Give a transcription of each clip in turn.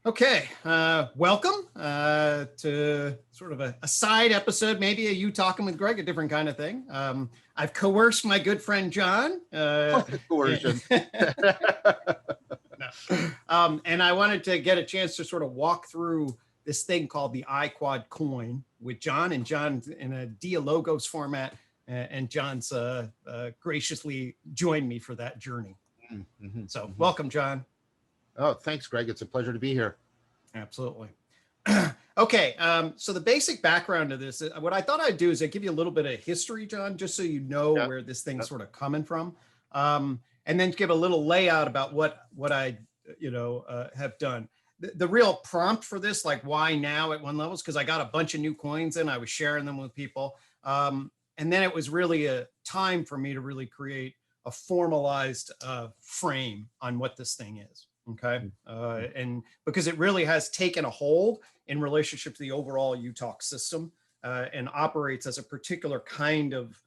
Okay, welcome to sort of a side episode, maybe a You Talking with Gregg, a different kind of thing. I've coerced my good friend John. Coercion. And I wanted to get a chance to sort of walk through this thing called the iQuad coin with John, and John's in a dialogos format, and John's graciously joined me for that journey. So welcome, John. Oh, thanks, Greg. It's a pleasure to be here. Absolutely. Okay, so the basic background of this, what I thought I'd do is I'd give you a little bit of history, John, just so you know where this thing's sort of coming from, and then give a little layout about what I have done. The real prompt for this, like why now at one level, is because I got a bunch of new coins in, I was sharing them with people, and then it was really a time for me to really create a formalized frame on what this thing is. Okay. And because it really has taken a hold in relationship to the overall UTOK system, and operates as a particular kind of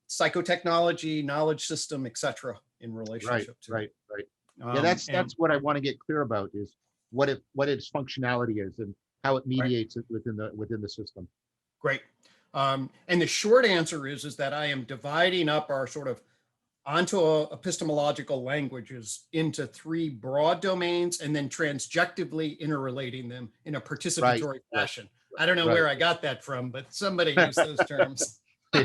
psychotechnology, knowledge system, etc. in relationship to. Right. Yeah, that's what I want to get clear about, is what its functionality is and how it mediates it within the system. Great. And the short answer is that I am dividing up our sort of onto epistemological languages into three broad domains, and then transjectively interrelating them in a participatory fashion. I don't know where I got that from, but somebody used those terms.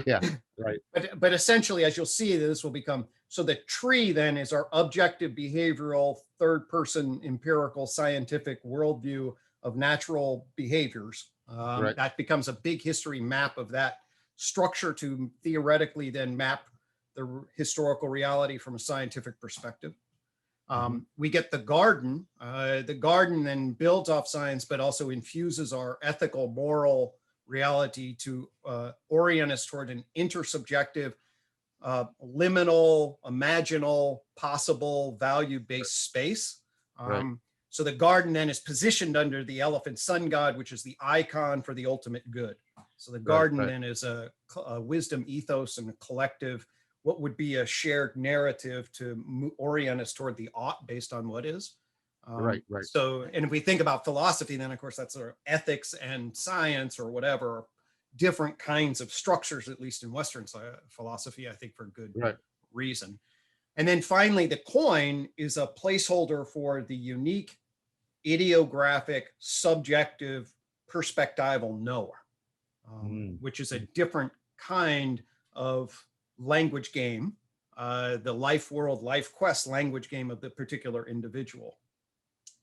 Yeah, right. But essentially, as you'll see, this will become, so the tree then is our objective, behavioral, third-person, empirical, scientific worldview of natural behaviors. That becomes a big history map of that structure to theoretically then map the historical reality from a scientific perspective. We get the garden. The garden then builds off science, but also infuses our ethical, moral reality to orient us toward an intersubjective, liminal, imaginal, possible, value-based space. So the garden then is positioned under the elephant sun god, which is the icon for the ultimate good. So the garden then is a wisdom ethos and a collective, what would be a shared narrative to orient us toward the ought based on what is. So, and if we think about philosophy, then of course that's our ethics and science or whatever, different kinds of structures, at least in Western philosophy, I think for good reason. And then finally, the coin is a placeholder for the unique, idiographic, subjective, perspectival knower, which is a different kind of language game, the life world, life quest language game of the particular individual,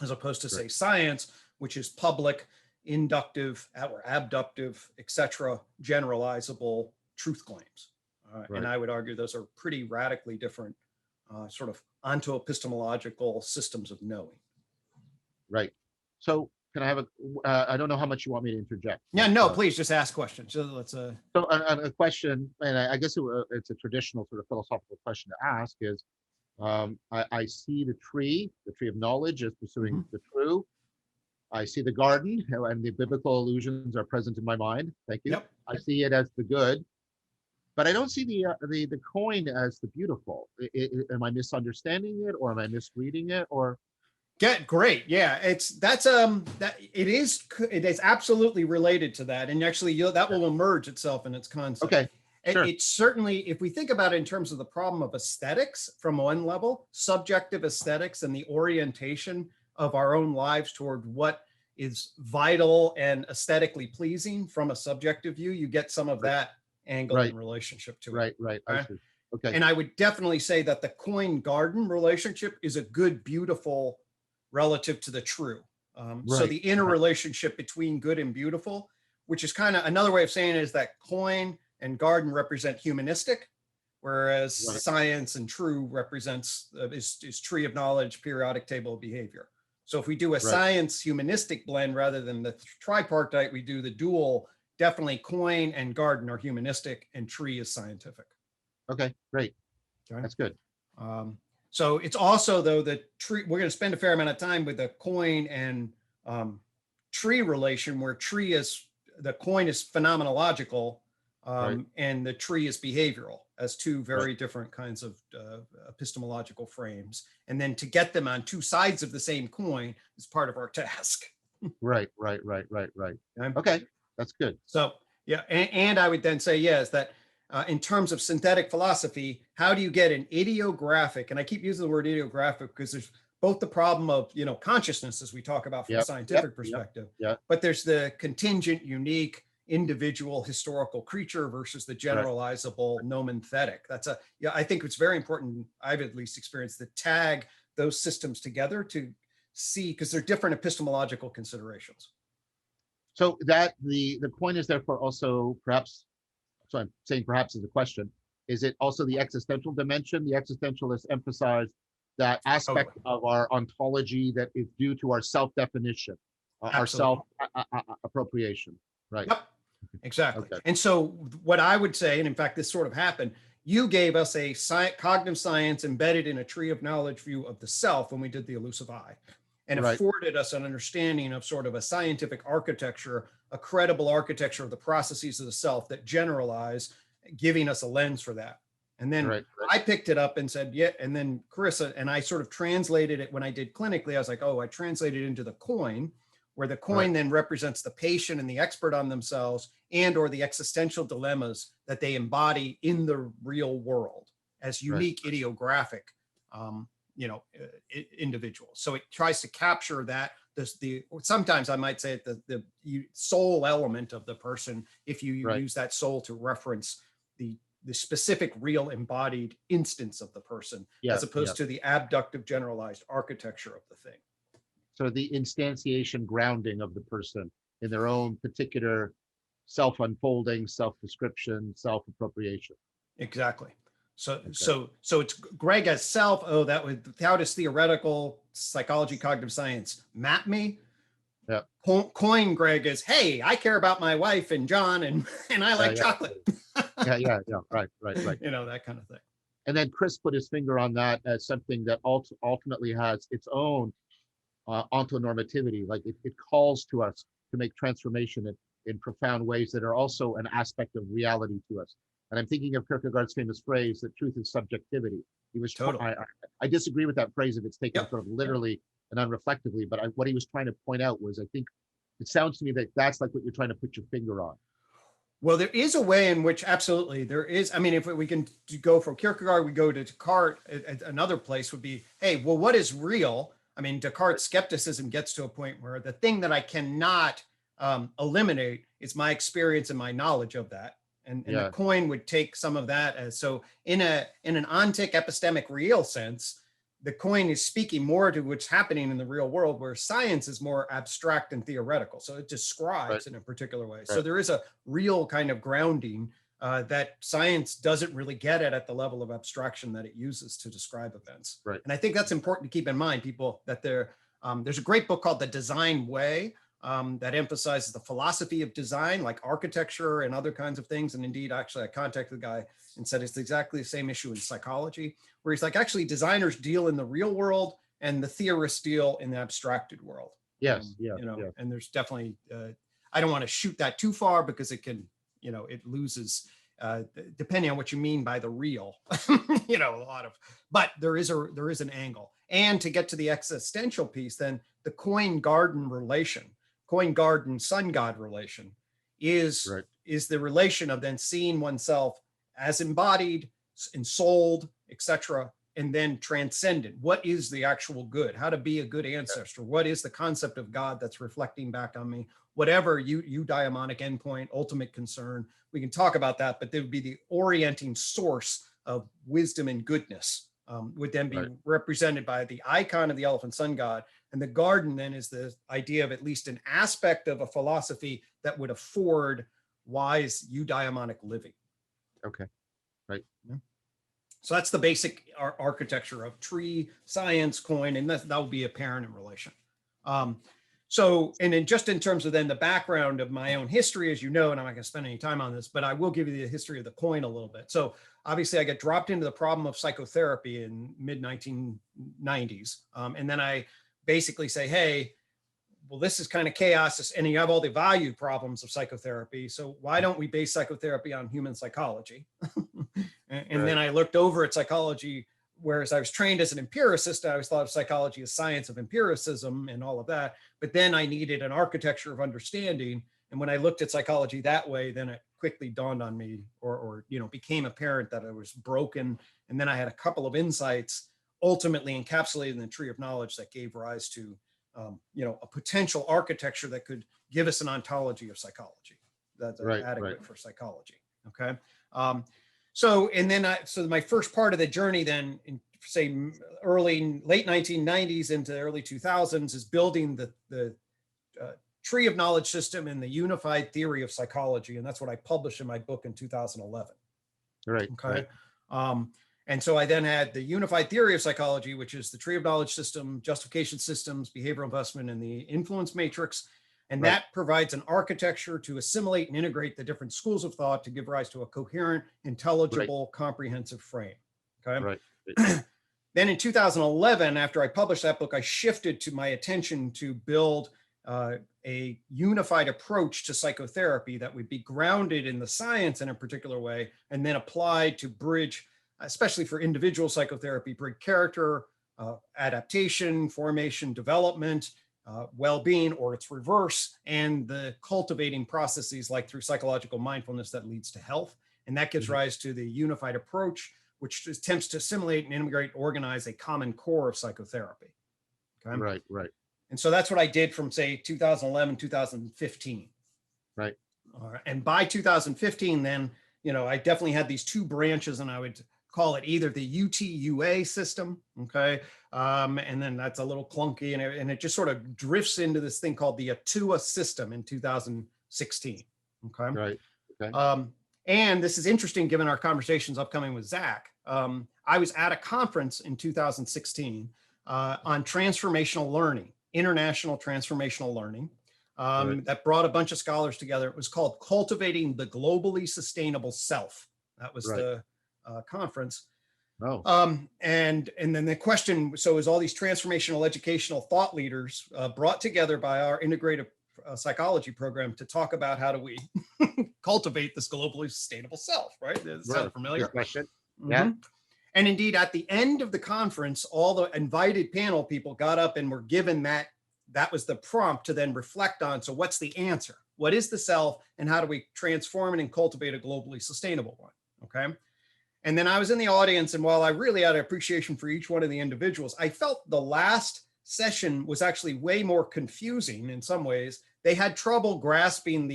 as opposed to say science, which is public, inductive or abductive, etc., generalizable truth claims. And I would argue those are pretty radically different sort of onto-epistemological systems of knowing. Right. So can I have I don't know how much you want me to interject. Yeah, no, please just ask questions. So let's. So a question, and I guess it's a traditional sort of philosophical question to ask is, I see the tree of knowledge as pursuing the true. I see the garden, and the biblical allusions are present in my mind. Thank you. Yep. I see it as the good, but I don't see the coin as the beautiful. Am I misunderstanding it, or am I misreading it, or? Great. Yeah, it is absolutely related to that. And actually that will emerge itself in its concept. Okay. Sure. It's certainly, if we think about it in terms of the problem of aesthetics from one level, subjective aesthetics and the orientation of our own lives toward what is vital and aesthetically pleasing from a subjective view, you get some of that angle in relationship to it. Right. I see. Okay. And I would definitely say that the coin garden relationship is a good, beautiful relative to the true. So the interrelationship between good and beautiful, which is kind of another way of saying it, is that coin and garden represent humanistic, whereas science and true represents is tree of knowledge, periodic table of behavior. So if we do a science humanistic blend rather than the tripartite, we do the dual. Definitely coin and garden are humanistic and tree is scientific. Okay, great. Okay. That's good. So it's also, though, the tree, we're going to spend a fair amount of time with the coin and tree relation, where the coin is phenomenological and the tree is behavioral. as two very different kinds of epistemological frames. And then to get them on two sides of the same coin is part of our task. Right. Okay, that's good. So, yeah, and I would then say, yes, that in terms of synthetic philosophy, how do you get an ideographic? And I keep using the word ideographic because there's both the problem of, consciousness, as we talk about from a scientific perspective, but there's the contingent, unique, individual historical creature versus the generalizable nomenthetic. I think it's very important, I've at least experienced, to tag those systems together to see, because they're different epistemological considerations. So that the point is therefore also perhaps, so I'm saying perhaps as a question, is it also the existential dimension? The existentialists emphasize that aspect of our ontology that is due to our self-definition, our self-appropriation, right? Yep, exactly. Okay. And so what I would say, and in fact, this sort of happened, you gave us a cognitive science embedded in a tree of knowledge view of the self when we did the elusive I, and afforded us an understanding of sort of a scientific architecture, a credible architecture of the processes of the self that generalize, giving us a lens for that. And then I picked it up and said, and then Carissa and I sort of translated it when I did clinically. I was like, I translated it into the coin, where the coin then represents the patient and the expert on themselves and or the existential dilemmas that they embody in the real world as unique ideographic individuals. So it tries to capture that, sometimes I might say the soul element of the person, if you use that soul to reference the specific real embodied instance of the person, as opposed to the abductive generalized architecture of the thing. So the instantiation grounding of the person in their own particular self-unfolding, self-description, self-appropriation. Exactly. So it's Gregg as self. How does theoretical psychology, cognitive science map me? Yeah. Coin Gregg is, hey, I care about my wife and John, and I like chocolate. Right. That kind of thing. And then Chris put his finger on that as something that ultimately has its own ontonormativity. Like it calls to us to make transformation in profound ways that are also an aspect of reality to us. And I'm thinking of Kierkegaard's famous phrase that truth is subjectivity. He was I disagree with that phrase if it's taken sort of literally and unreflectively, but what he was trying to point out was, I think it sounds to me that that's like what you're trying to put your finger on. Well, there is a way in which absolutely there is. I mean, if we can go from Kierkegaard, we go to Descartes. Another place would be, hey, well, what is real? I mean, Descartes' skepticism gets to a point where the thing that I cannot eliminate is my experience and my knowledge of that. And the coin would take some of that as, so in an ontic epistemic real sense, the coin is speaking more to what's happening in the real world, where science is more abstract and theoretical. So it describes in a particular way. So there is a real kind of grounding that science doesn't really get at the level of abstraction that it uses to describe events. And I think that's important to keep in mind, people, that there's a great book called The Design Way that emphasizes the philosophy of design, like architecture and other kinds of things. And indeed, actually, I contacted the guy and said it's exactly the same issue in psychology, where he's like, actually, designers deal in the real world and the theorists deal in the abstracted world. And there's definitely, I don't want to shoot that too far because it can, it loses, depending on what you mean by the real, but there is an angle. And to get to the existential piece, then the coin garden relation, coin garden sun god relation is the relation of then seeing oneself as embodied, ensouled, etc., and then transcendent. What is the actual good? How to be a good ancestor? What is the concept of God that's reflecting back on me? Whatever eudaimonic endpoint, ultimate concern, we can talk about that, but there would be the orienting source of wisdom and goodness, would then be represented by the icon of the elephant sun god. And the garden then is the idea of at least an aspect of a philosophy that would afford wise eudaimonic living. So that's the basic architecture of tree, science, coin, and that will be apparent in relation. So, and then just in terms of then the background of my own history, as you know, and I'm not going to spend any time on this, but I will give you the history of the coin a little bit. So obviously I get dropped into the problem of psychotherapy in mid-1990s. And then I basically say, hey, well, this is kind of chaos, and you have all the value problems of psychotherapy. So why don't we base psychotherapy on human psychology? And then I looked over at psychology, whereas I was trained as an empiricist, I always thought of psychology as science of empiricism and all of that. But then I needed an architecture of understanding. And when I looked at psychology that way, then it quickly dawned on me, or became apparent that I was broken. And then I had a couple of insights, ultimately encapsulated in the tree of knowledge, that gave rise to a potential architecture that could give us an ontology of psychology that's adequate for psychology. Okay. So my first part of the journey then, in say late 1990s into the early 2000s, is building the tree of knowledge system and the unified theory of psychology. And that's what I published in my book in 2011. Right. Okay. Right. And so I then had the unified theory of psychology, which is the tree of knowledge system, justification systems, behavioral investment, and the influence matrix. And that provides an architecture to assimilate and integrate the different schools of thought to give rise to a coherent, intelligible, comprehensive frame. Okay. Right. Then in 2011, after I published that book, I shifted to my attention to build a unified approach to psychotherapy that would be grounded in the science in a particular way, and then applied to bridge, especially for individual psychotherapy, bridge character, adaptation, formation, development, well-being, or its reverse, and the cultivating processes like through psychological mindfulness that leads to health. And that gives rise to the unified approach, which attempts to assimilate and integrate, organize a common core of psychotherapy. Okay? Right. And so that's what I did from, say, 2011, 2015. Right. And by 2015, then, I definitely had these two branches, and I would call it either the UTUA system, okay? And then that's a little clunky, and it just sort of drifts into this thing called the ATUA system in 2016, okay? Right. Okay. And this is interesting given our conversations upcoming with Zach. I was at a conference in 2016 on transformational learning, international transformational learning, that brought a bunch of scholars together. It was called Cultivating the Globally Sustainable Self. That was the conference. Oh. And then the question, so is all these transformational educational thought leaders brought together by our integrative psychology program to talk about how do we cultivate this globally sustainable self, right? Does that sound familiar? Question. Yeah. And indeed, at the end of the conference, all the invited panel people got up and were given that was the prompt to then reflect on. So what's the answer? What is the self, and how do we transform it and cultivate a globally sustainable one? Okay. And then I was in the audience, and while I really had an appreciation for each one of the individuals, I felt the last session was actually way more confusing in some ways. They had trouble grasping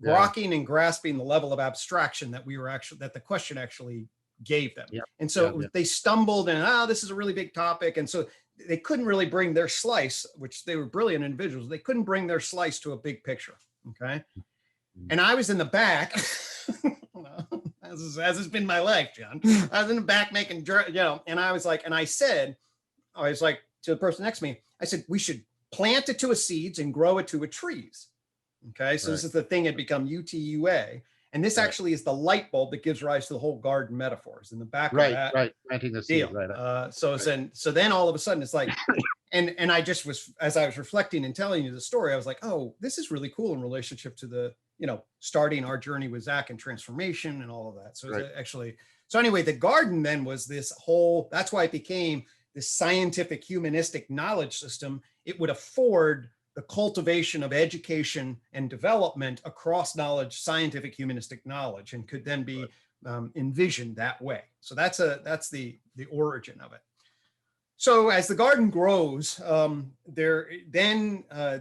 grokking and grasping the level of abstraction that the question actually gave them. And so they stumbled, and this is a really big topic. And so they couldn't really bring their slice, which they were brilliant individuals. They couldn't bring their slice to a big picture. Okay. And I was in the back, as has been my life, John. I was in the back making, and I was like, to the person next to me, I said, we should plant it to a seeds and grow it to a trees. Okay. So this is the thing had become UTUA. And this actually is the light bulb that gives rise to the whole garden metaphors in the back of that. Right. Planting the seed. Deal. So then all of a sudden it's like, and I just was, as I was reflecting and telling you the story, I was like, oh, this is really cool in relationship to the, starting our journey with Zach and transformation and all of that. So so anyway, the garden then was this whole, that's why it became this scientific humanistic knowledge system. It would afford the cultivation of education and development across knowledge, scientific humanistic knowledge, and could then be envisioned that way. So that's the origin of it. So as the garden grows, the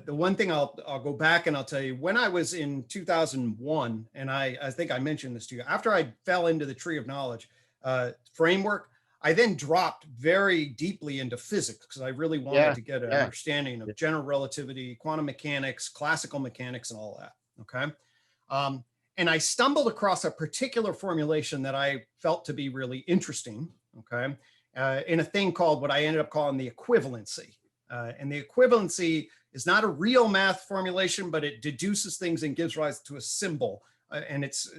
one thing I'll go back and I'll tell you, when I was in 2001, and I think I mentioned this to you, after I fell into the tree of knowledge framework, I then dropped very deeply into physics because I really wanted to get an understanding of general relativity, quantum mechanics, classical mechanics, and all that. Okay. And I stumbled across a particular formulation that I felt to be really interesting. Okay. In a thing called what I ended up calling the equivalency. And the equivalency is not a real math formulation, but it deduces things and gives rise to a symbol. And it's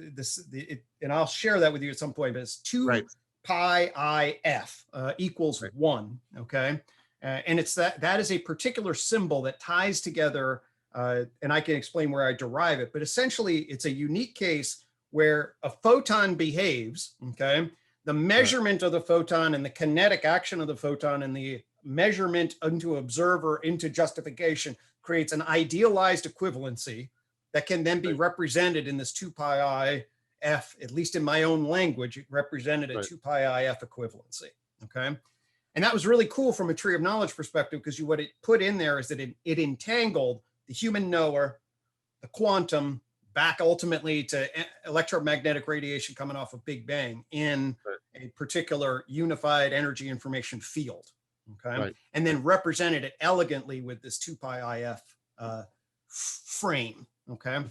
and I'll share that with you at some point, but it's 2 pi I f equals 1. Okay. And it's that is a particular symbol that ties together, and I can explain where I derive it, but essentially it's a unique case where a photon behaves, okay? The measurement of the photon and the kinetic action of the photon and the measurement into observer into justification creates an idealized equivalency that can then be represented in this 2 pi I f, at least in my own language, it represented a 2 pi I f equivalency, okay? And that was really cool from a tree of knowledge perspective, because what it put in there is that it entangled the human knower, the quantum, back ultimately to electromagnetic radiation coming off of Big Bang in a particular unified energy information field, okay? And then represented it elegantly with this 2 pi IF frame, okay?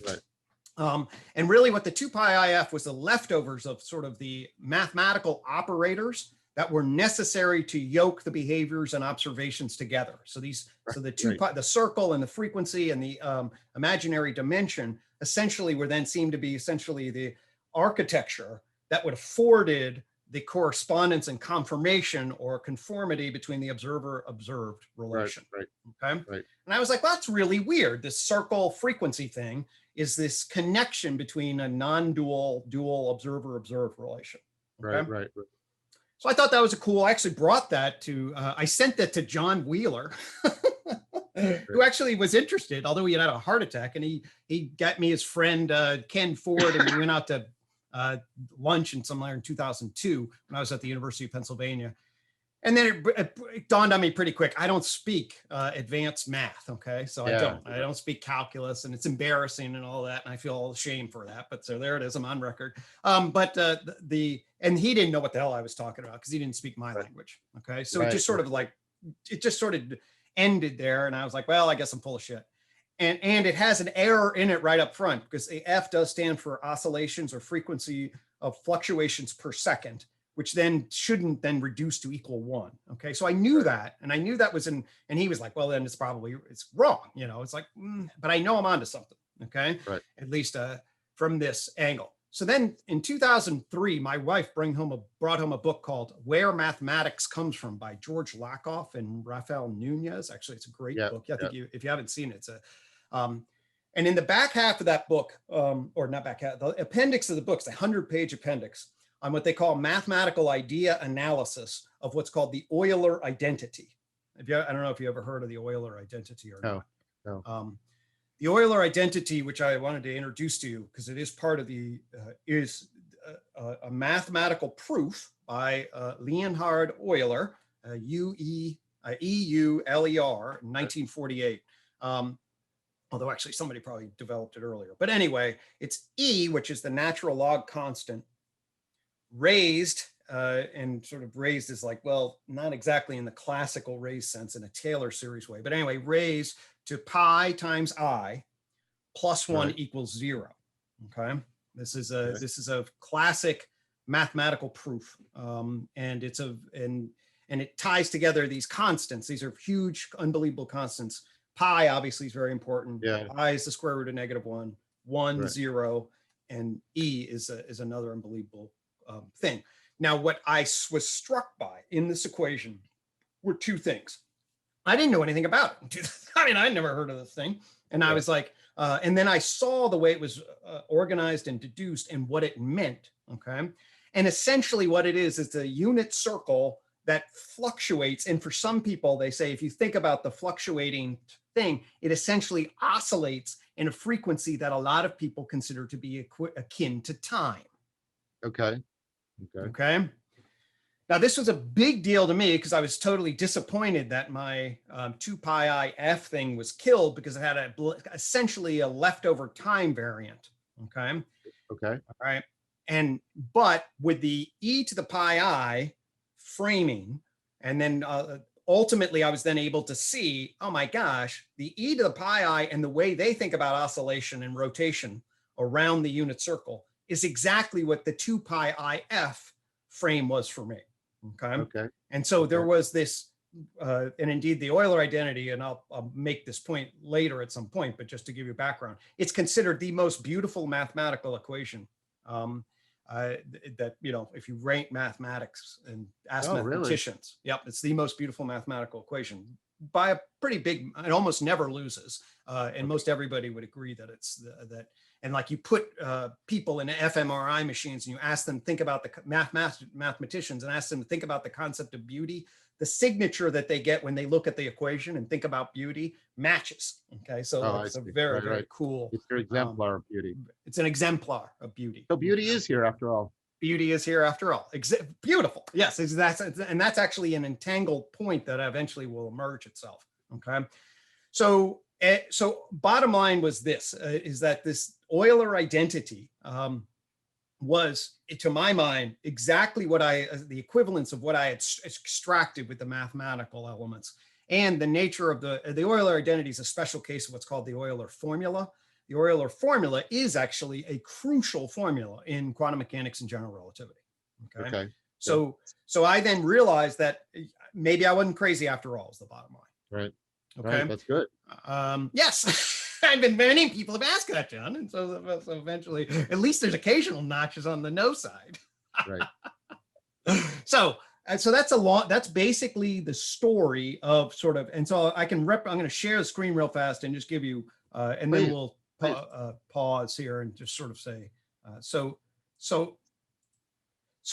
And really what the 2 pi IF was the leftovers of sort of the mathematical operators that were necessary to yoke the behaviors and observations together. So these, so the 2 pi, the circle and the frequency and the imaginary dimension essentially were then seen to be essentially the architecture that would afforded the correspondence and confirmation or conformity between the observer-observed relation. Okay. And I was like, well, that's really weird. This circle frequency thing is this connection between a non-dual, dual observer-observed relation. Okay? So I thought that was I actually brought that to, I sent that to John Wheeler, who actually was interested, although he had a heart attack, and he got me his friend, Ken Ford, and we went out to lunch somewhere in 2002 when I was at the University of Pennsylvania. And then it dawned on me pretty quick. I don't speak advanced math. Okay. So I don't speak calculus, and it's embarrassing and all that. And I feel all shame for that, but so there it is. I'm on record. And he didn't know what the hell I was talking about because he didn't speak my language. Okay. So it just sort of like, it just sort of ended there. And I was like, well, I guess I'm full of shit. And it has an error in it right up front, because the F does stand for oscillations or frequency of fluctuations per second, which then shouldn't then reduce to equal 1. Okay. So I knew that, and I knew that was and he was like, well, then it's wrong. You know, it's like, but I know I'm onto something. Okay. At least from this angle. So then in 2003, my wife brought home a book called Where Mathematics Comes From by George Lakoff and Rafael Nunez. Actually, it's a great book. I think if you haven't seen it, it's and in the back half of that book, or not back half, the appendix of the book, it's a 100-page appendix on what they call mathematical idea analysis of what's called the Euler identity. I don't know if you ever heard of the Euler identity or not. No. The Euler identity, which I wanted to introduce to you because it is part of the, is a mathematical proof by Leonhard Euler, E-U-L-E-R, in 1948. Although actually somebody probably developed it earlier. But anyway, it's E, which is the natural log constant, raised, and sort of raised is like, well, not exactly in the classical raised sense, in a Taylor series way, but anyway, raised to pi times I plus 1 equals 0. Okay. This is a classic mathematical proof. And it ties together these constants. These are huge, unbelievable constants. Pi obviously is very important. I is the square root of -1, 1, 0, and E is another unbelievable thing. Now, what I was struck by in this equation were two things. I didn't know anything about it. I mean, I'd never heard of this thing. And I was like, and then I saw the way it was organized and deduced and what it meant. Okay. And essentially what it is a unit circle that fluctuates. And for some people, they say, if you think about the fluctuating thing, it essentially oscillates in a frequency that a lot of people consider to be akin to time. Okay. Now, this was a big deal to me because I was totally disappointed that my 2 pi I f thing was killed because it had essentially a leftover time variant. Okay. All right. But with the e to the pi I framing, and then ultimately I was then able to see, oh my gosh, the e to the pi I and the way they think about oscillation and rotation around the unit circle is exactly what the 2 pi I f frame was for me. Okay. And so there was this, and indeed the Euler identity, and I'll make this point later at some point, but just to give you background, it's considered the most beautiful mathematical equation that, you know, if you rank mathematics and ask mathematicians, it's the most beautiful mathematical equation by a pretty big, it almost never loses. And most everybody would agree that it's that. and like you put people in fMRI machines and you ask them think about the mathematicians and ask them to think about the concept of beauty, the signature that they get when they look at the equation and think about beauty matches. Okay, so Oh, I it's a see. very, Right, very right. cool. It's your exemplar of beauty. It's an exemplar of beauty. So beauty is here after all. Beauty is here after all. Beautiful. Yes, and that's actually an entangled point that eventually will emerge itself. Okay, so bottom line was this: is that this Euler identity was, to my mind, exactly what the equivalence of what I had extracted with the mathematical elements, and the nature of the Euler identity is a special case of what's called the Euler formula. The Euler formula is actually a crucial formula in quantum mechanics and general relativity. Okay. So I then realized that maybe I wasn't crazy after all, is the bottom line. Right. Okay. Right. That's good. Yes. Many people have asked that, John. And so eventually, at least there's occasional notches on the no side. Right. So that's basically the story of sort of, and so I'm going to share the screen real fast and just give you, and then we'll pause here and just sort of say, so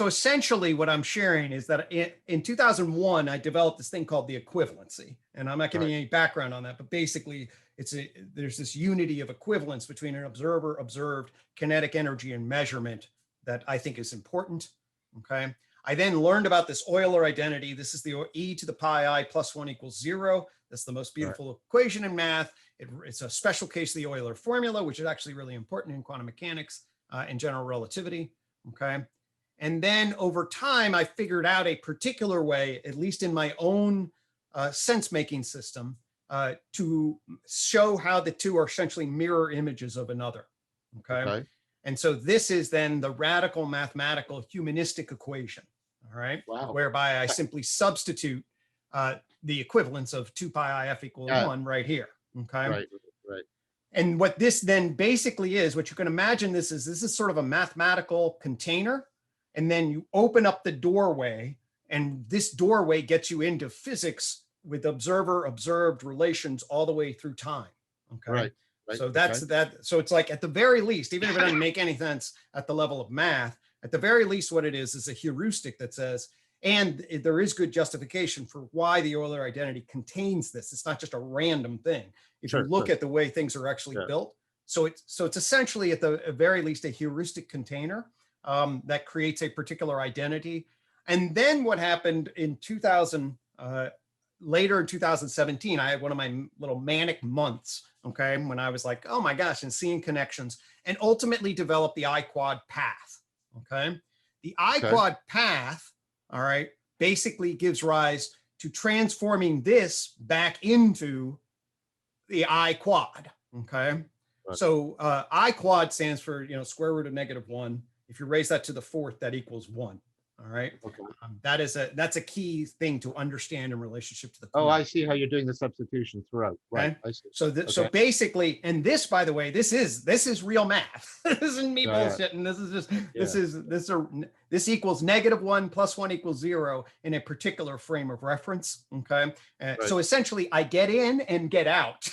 essentially what I'm sharing is that in 2001, I developed this thing called the equivalency, and I'm not giving any background on that, but basically there's this unity of equivalence between an observer, observed, kinetic energy, and measurement that I think is important. Okay. I then learned about this Euler identity. This is the e to the pi I plus 1 equals 0. That's the most beautiful equation in math. It's a special case of the Euler formula, which is actually really important in quantum mechanics and general relativity. Okay. And then over time, I figured out a particular way, at least in my own sense-making system, to show how the two are essentially mirror images of another. Okay. And so this is then the radical mathematical humanistic equation, all right, whereby I simply substitute the equivalence of 2 pi if equal 1 right here, okay? Right. And what this then basically is, what you can imagine this is sort of a mathematical container, and then you open up the doorway, and this doorway gets you into physics with observer-observed relations all the way through time, okay? Right. So that's that. So it's like, at the very least, even if it doesn't make any sense at the level of math, at the very least, what it is a heuristic that says, and there is good justification for why the Euler identity contains this. It's not just a random thing. If you look at the way things are actually built, so it's essentially at the very least a heuristic container that creates a particular identity. And then what happened in later in 2017, I had one of my little manic months, okay, when I was like, oh my gosh, and seeing connections, and ultimately developed the iQuad path, okay? The iQuad path, all right, basically gives rise to transforming this back into the iQuad, okay? So iQuad stands for, square root of -1. If you raise that to the 4th, that equals 1. All right. That's a key thing to understand in relationship to the. Oh, I see how you're doing the substitution throughout. Right. Okay? I see. So basically, and this, by the way, this is real math. This isn't me bullshitting. This is just this equals -1 plus 1 equals 0 in a particular frame of reference. Okay. So essentially, I get in and get out,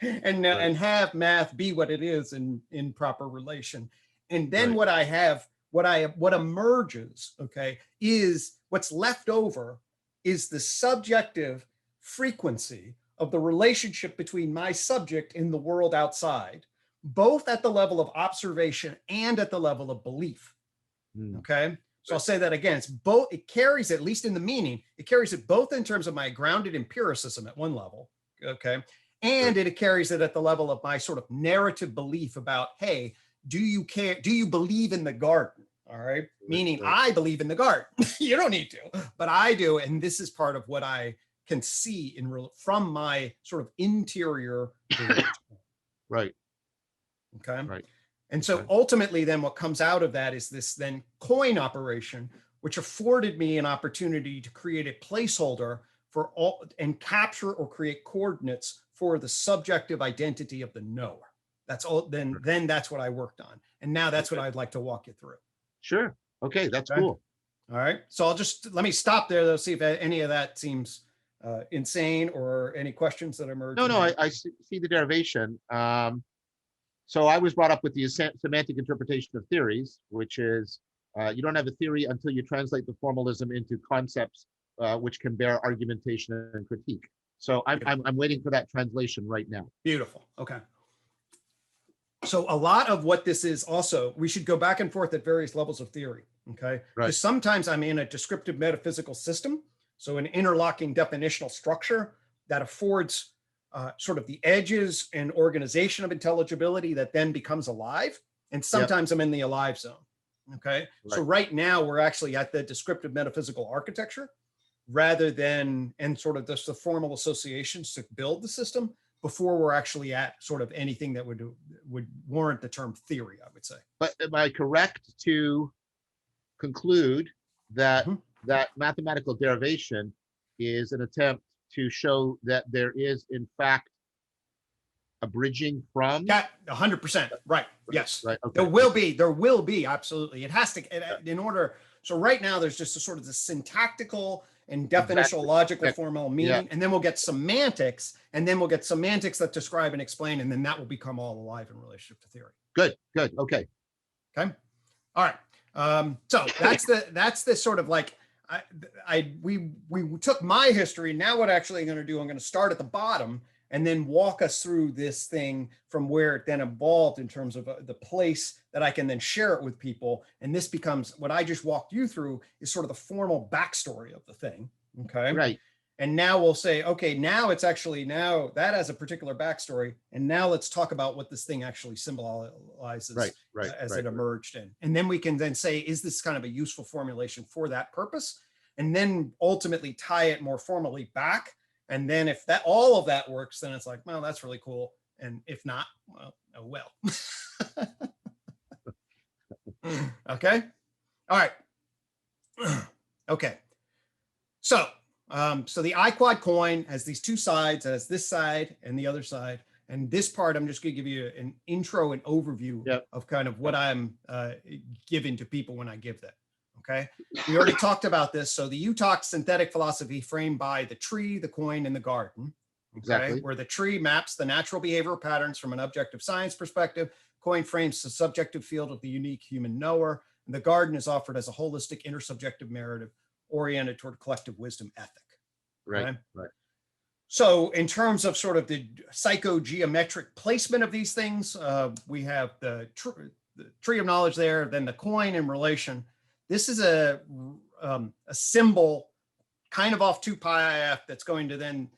and have math be what it is in proper relation. And then what I have. What emerges, okay, is what's left over is the subjective frequency of the relationship between my subject in the world outside, both at the level of observation and at the level of belief. Okay. So I'll say that again. It's both, it carries, at least in the meaning, it carries it both in terms of my grounded empiricism at one level. Okay. And it carries it at the level of my sort of narrative belief about, hey, do you care? Do you believe in the garden? All right. Meaning I believe in the garden. You don't need to, but I do. And this is part of what I can see from my sort of interior. Right. Okay. Right. And so ultimately then what comes out of that is this then coin operation, which afforded me an opportunity to create a placeholder for all and capture or create coordinates for the subjective identity of the knower. That's all. Then that's what I worked on. And now that's what I'd like to walk you through. Sure. Okay. That's cool. All right. So let me stop there though, see if any of that seems insane or any questions that emerge. No, I see the derivation. So I was brought up with the semantic interpretation of theories, which is you don't have a theory until you translate the formalism into concepts which can bear argumentation and critique. So I'm waiting for that translation right now. Beautiful. Okay. So a lot of what this is also, we should go back and forth at various levels of theory. Okay. Right. Because sometimes I'm in a descriptive metaphysical system. So an interlocking definitional structure that affords sort of the edges and organization of intelligibility that then becomes alive. And sometimes I'm in the alive zone. Okay. Right. So right now we're actually at the descriptive metaphysical architecture rather than, and sort of just the formal associations to build the system before we're actually at sort of anything that would warrant the term theory, I would say. But am I correct to conclude that that mathematical derivation is an attempt to show that there is, in fact, a bridging from? Yeah, 100%. Right. Yes. Right. Okay. There will be, absolutely. It has to, in order. So right now there's just a sort of the syntactical and definitional logical formal meaning, and then we'll get semantics, and then we'll get semantics that describe and explain, and then that will become all alive in relationship to theory. Good. Okay. All right. So that's the sort of like, we took my history. Now what actually I'm going to do, I'm going to start at the bottom and then walk us through this thing from where it then evolved in terms of the place that I can then share it with people. And this becomes what I just walked you through is sort of the formal backstory of the thing. Okay. Right. And now we'll say, okay, now it's actually now that has a particular backstory. And now let's talk about what this thing actually symbolizes as it emerged in. And then we can then say, is this kind of a useful formulation for that purpose? And then ultimately tie it more formally back. And then if that all of that works, then it's like, well, that's really cool. And if not, well, oh well. Okay. All right. Okay. So the iQuad coin has these two sides, it has this side and the other side. And this part, I'm just going to give you an intro and overview of kind of what I'm giving to people when I give that. Okay. We already talked about this. So the UTOK synthetic philosophy framed by the tree, the coin, and the garden. Okay. Exactly. Where the tree maps the natural behavioral patterns from an objective science perspective. Coin frames the subjective field of the unique human knower. And the garden is offered as a holistic intersubjective narrative oriented toward collective wisdom ethic. Right. Okay? Right. So in terms of sort of the psychogeometric placement of these things, we have the tree of knowledge there, then the coin in relation. This is a symbol kind of off 2 pi IF that's going to then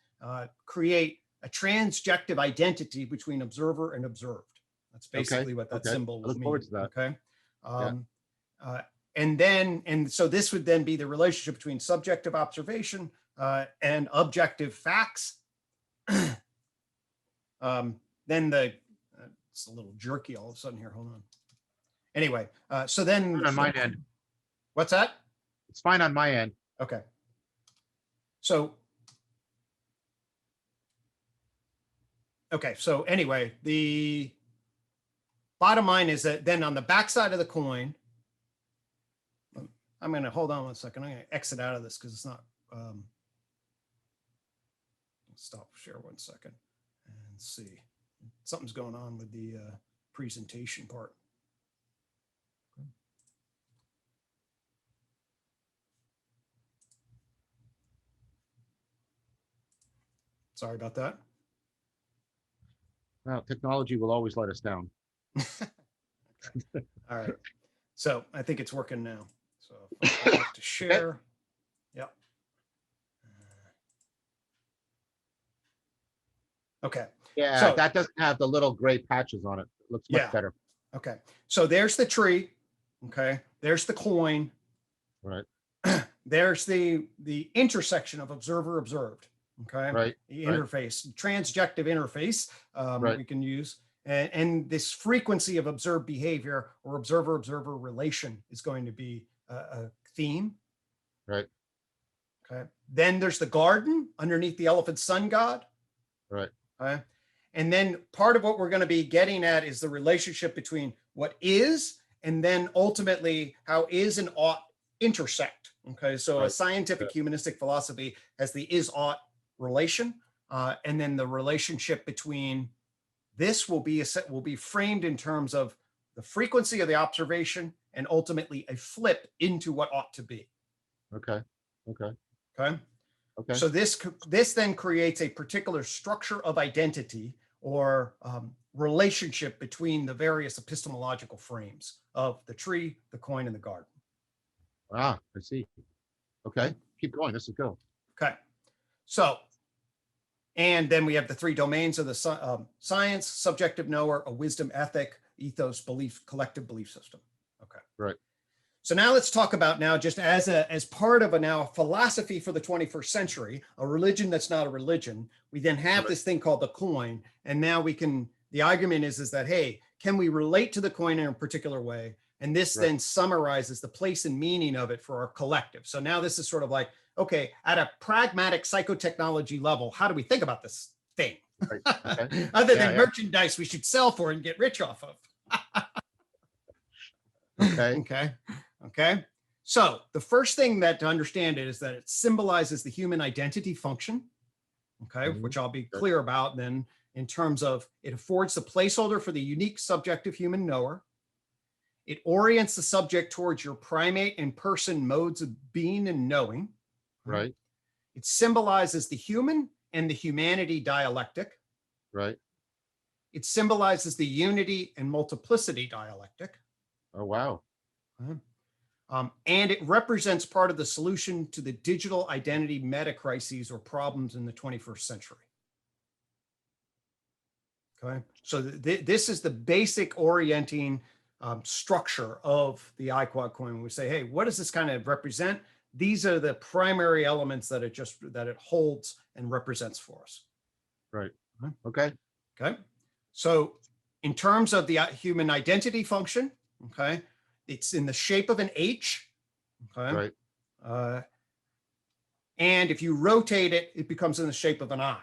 create a transjective identity between observer and observed. That's basically what that symbol will mean. Look forward to that. Okay. And so this would then be the relationship between subjective observation and objective facts. Then it's a little jerky all of a sudden here. Hold on. Anyway, so then on my end. What's that? It's fine on my end. Okay. So anyway, the bottom line is that then on the backside of the coin, I'm going to hold on one second. I'm going to exit out of this because it's not. Stop share 1 second and see. Something's going on with the presentation part. Sorry about that. Well, technology will always let us down. All right. So I think it's working now. So if I go back to share. Yep. Okay. Yeah, so, that doesn't have the little gray patches on it. It looks much better. Okay. So there's the tree. Okay. There's the coin. Right. There's the intersection of observer observed. Okay. Right. The interface, transjective interface we can use. And this frequency of observed behavior or observer-observer relation is going to be a theme. Right. Okay. Then there's the garden underneath the elephant sun god. Right. Okay. And then part of what we're going to be getting at is the relationship between what is and then ultimately how is and ought intersect. Okay. So a scientific humanistic philosophy has the is ought relation and then the relationship between this will be framed in terms of the frequency of the observation and ultimately a flip into what ought to be. Okay. Okay. Okay. Okay. So this then creates a particular structure of identity or relationship between the various epistemological frames of the tree, the coin, and the garden. Ah, I see. Okay. Keep going. This is go. Okay. So, and then we have the three domains of the science: subjective knower, a wisdom ethic, ethos, belief, collective belief system. Okay. Right. So now let's talk about now just as part of a philosophy for the 21st century, a religion that's not a religion. We then have this thing called the coin, and now the argument is that, hey, can we relate to the coin in a particular way? And this then summarizes the place and meaning of it for our collective. So now this is sort of like, okay, at a pragmatic psychotechnology level, how do we think about this thing? Right. Okay. Other than merchandise we should sell for and get rich off of. Okay. Okay. Okay. So the first thing that to understand it is that it symbolizes the human identity function. Okay. Which I'll be clear about then in terms of it affords the placeholder for the unique subjective human knower. It orients the subject towards your primate and person modes of being and knowing. Right. It symbolizes the human and the humanity dialectic. Right. It symbolizes the unity and multiplicity dialectic. Oh, wow. And it represents part of the solution to the digital identity meta crises or problems in the 21st century. Okay, so this is the basic orienting structure of the iQuad coin. We say, hey, what does this kind of represent? These are the primary elements that it holds and represents for us. Right. Okay. Okay. So in terms of the human identity function, okay, it's in the shape of an H. Okay. Right. And if you rotate it, it becomes in the shape of an I.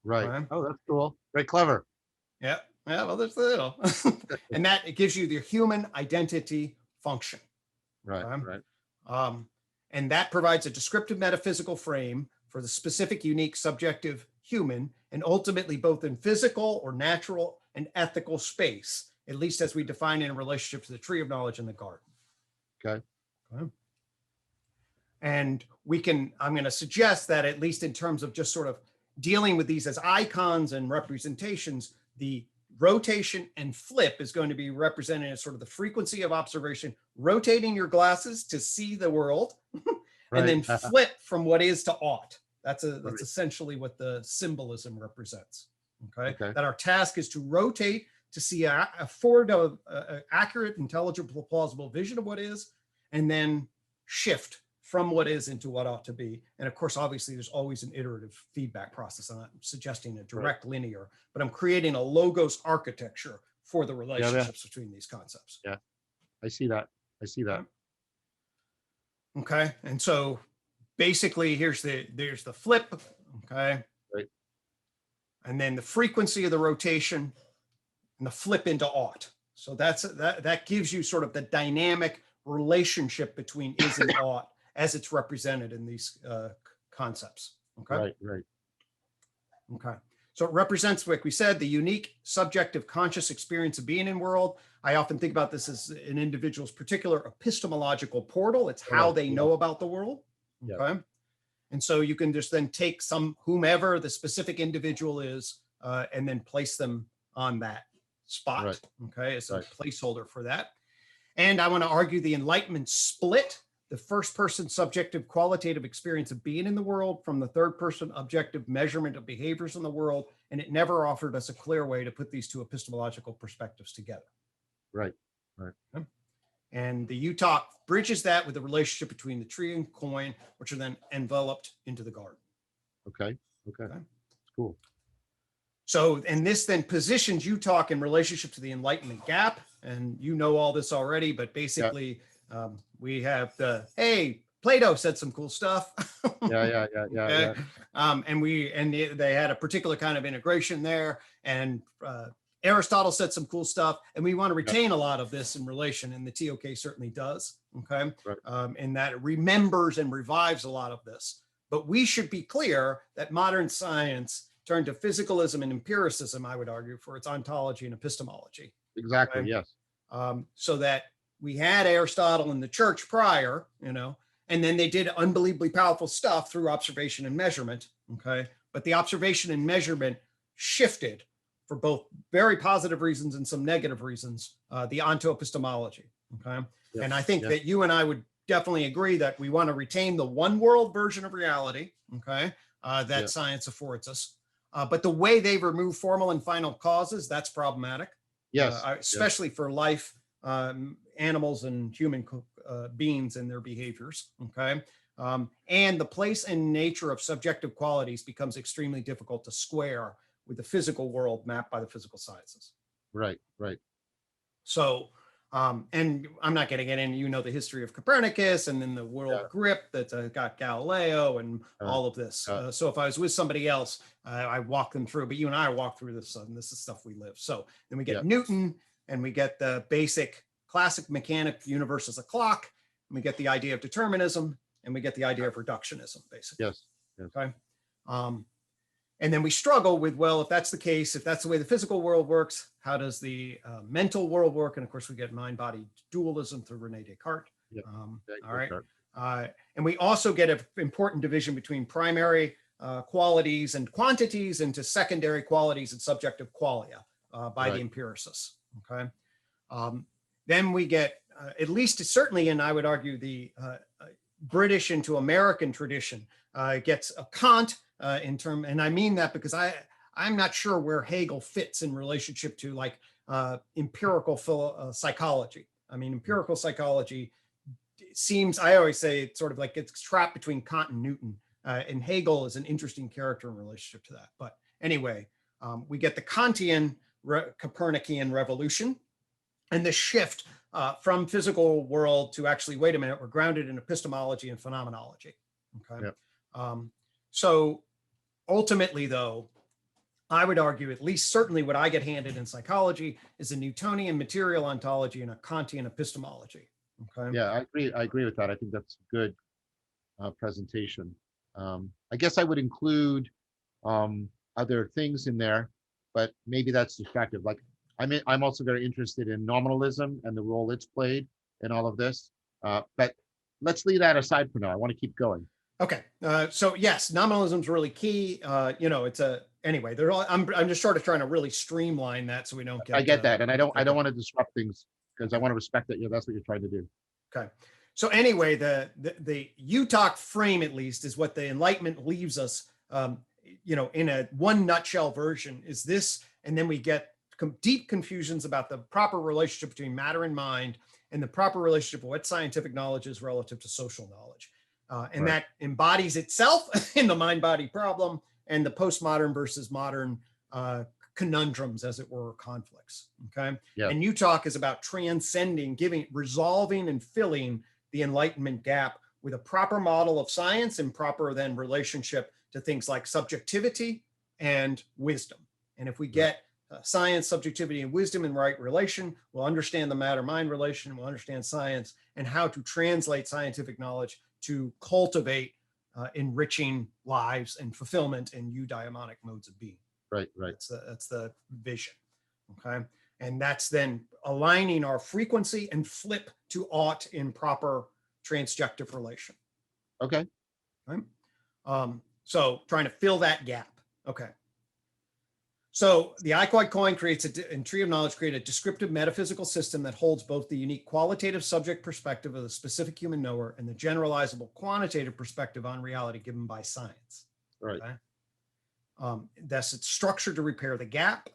Right. Okay. Oh, that's cool. Very clever. Yeah. Yeah. Well, there's a little. And that it gives you the human identity function. Right. Okay? Right. And that provides a descriptive metaphysical frame for the specific, unique, subjective human, and ultimately both in physical or natural and ethical space, at least as we define it in relationship to the tree of knowledge and the garden. Okay. And I'm going to suggest that at least in terms of just sort of dealing with these as icons and representations, the rotation and flip is going to be represented as sort of the frequency of observation, rotating your glasses to see the world, and then flip from what is to ought. That's essentially what the symbolism represents. Okay. That our task is to rotate to see afford a accurate, intelligible, plausible vision of what is, and then shift from what is into what ought to be. And of course, obviously, there's always an iterative feedback process. I'm not suggesting a direct linear, but I'm creating a logos architecture for the relationships between these concepts. Yeah, I see that. I see that. Okay. And so basically, there's the flip. Okay. Right. And then the frequency of the rotation and the flip into ought. So that gives you sort of the dynamic relationship between is and ought as it's represented in these concepts. Okay. Right. Okay. So it represents, like we said, the unique subjective conscious experience of being in world. I often think about this as an individual's particular epistemological portal. It's how they know about the world. Okay. And so you can just then take whomever the specific individual is and then place them on that spot. Okay. As a placeholder for that. And I want to argue the Enlightenment split the first person subjective qualitative experience of being in the world from the third person objective measurement of behaviors in the world. And it never offered us a clear way to put these two epistemological perspectives together. Right. And the UTOK bridges that with the relationship between the tree and coin, which are then enveloped into the garden. Okay. Cool. So, and this then positions UTOK in relationship to the Enlightenment gap. And you know all this already, but basically we have hey, Plato said some cool stuff. Yeah. And they had a particular kind of integration there, and Aristotle said some cool stuff, and we want to retain a lot of this in relation, and the TOK certainly does. Okay. In that it remembers and revives a lot of this. But we should be clear that modern science turned to physicalism and empiricism, I would argue, for its ontology and epistemology. Exactly. Okay? Yes. So that we had Aristotle in the church prior, and then they did unbelievably powerful stuff through observation and measurement. Okay. But the observation and measurement shifted for both very positive reasons and some negative reasons, the onto epistemology. Okay. Yes. And I think Yes. that you and I would definitely agree that we want to retain the one world version of reality. Okay. That Yeah. science affords us. But the way they remove formal and final causes, that's problematic. Yes. Especially for life, animals and human beings and their behaviors. Okay. And the place and nature of subjective qualities becomes extremely difficult to square with the physical world mapped by the physical sciences. Right. Right. So, and I'm not going to get into, the history of Copernicus and then the world grip that got Galileo and all of this. So if I was with somebody else, I walk them through, but you and I walk through this, and this is stuff we live. So then we get Newton, and we get the basic classic mechanic universe as a clock, and we get the idea of determinism, and we get the idea of reductionism, basically. Yes. Yes. Okay. And then we struggle with, well, if that's the case, if that's the way the physical world works, how does the mental world work? And of course, we get mind-body dualism through Rene Descartes. Yep. All right. And we also get an important division between primary qualities and quantities into secondary qualities and subjective qualia by the empiricists. Okay. Then we get, at least certainly, and I would argue the British into American tradition gets a Kant and I mean that because I'm not sure where Hegel fits in relationship to like empirical psychology. I mean, empirical psychology seems, I always say, it's sort of like it's trapped between Kant and Newton, and Hegel is an interesting character in relationship to that. But anyway, we get the Kantian Copernican revolution and the shift from physical world to actually, wait a minute, we're grounded in epistemology and phenomenology. Okay. So ultimately, though, I would argue, at least certainly what I get handed in psychology is a Newtonian material ontology and a Kantian epistemology. Okay. Yeah, I agree with that. I think that's a good presentation. I guess I would include other things in there, but maybe that's distractive. Like I'm also very interested in nominalism and the role it's played in all of this. But let's leave that aside for now. I want to keep going. Okay. So yes, nominalism is really key. It's anyway, I'm just sort of trying to really streamline that so we don't get. I get that. And I don't want to disrupt things because I want to respect that. That's what you're trying to do. Okay. So anyway, the UTOK frame, at least, is what the Enlightenment leaves us, in a one nutshell version is this. And then we get deep confusions about the proper relationship between matter and mind and the proper relationship of what scientific knowledge is relative to social knowledge. And that embodies itself in the mind-body problem and the postmodern versus modern conundrums, as it were, conflicts. Okay. Yeah. And UTOK is about transcending, resolving and filling the Enlightenment gap with a proper model of science and proper then relationship to things like subjectivity and wisdom. And if we get science, subjectivity, and wisdom in right relation, we'll understand the matter-mind relation, we'll understand science and how to translate scientific knowledge to cultivate enriching lives and fulfillment in eudaimonic modes of being. Right. That's the vision. Okay. And that's then aligning our frequency and flip to ought in proper transjective relation. Okay. Right. So trying to fill that gap. Okay. So the iQuad coin and tree of knowledge create a descriptive metaphysical system that holds both the unique qualitative subject perspective of the specific human knower and the generalizable quantitative perspective on reality given by science. Right. Okay? Thus, it's structured to repair the gap.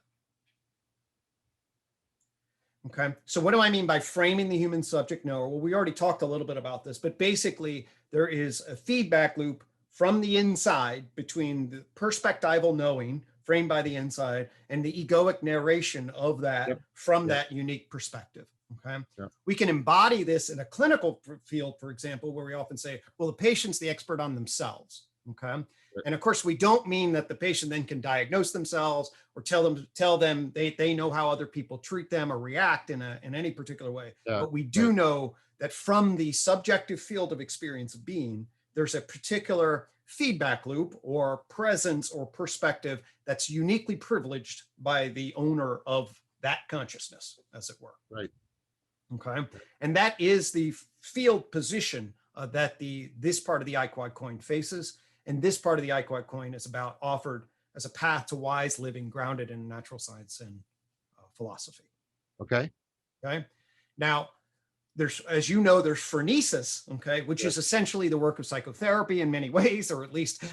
Okay. So what do I mean by framing the human subject knower? Well, we already talked a little bit about this, but basically there is a feedback loop from the inside between the perspectival knowing framed by the inside and the egoic narration of that from that unique perspective. Okay. We can embody this in a clinical field, for example, where we often say, well, the patient's the expert on themselves. Okay. And of course, we don't mean that the patient then can diagnose themselves or tell them they know how other people treat them or react in any particular way. But we do know that from the subjective field of experience of being, there's a particular feedback loop or presence or perspective that's uniquely privileged by the owner of that consciousness, as it were. Right. Okay. And that is the field position that this part of the iQuad coin faces. And this part of the iQuad coin is about offered as a path to wise living grounded in natural science and philosophy. Okay. Okay. Now, there's, as you know, there's phronesis, okay, which Yes. is essentially the work of psychotherapy in many ways, or at least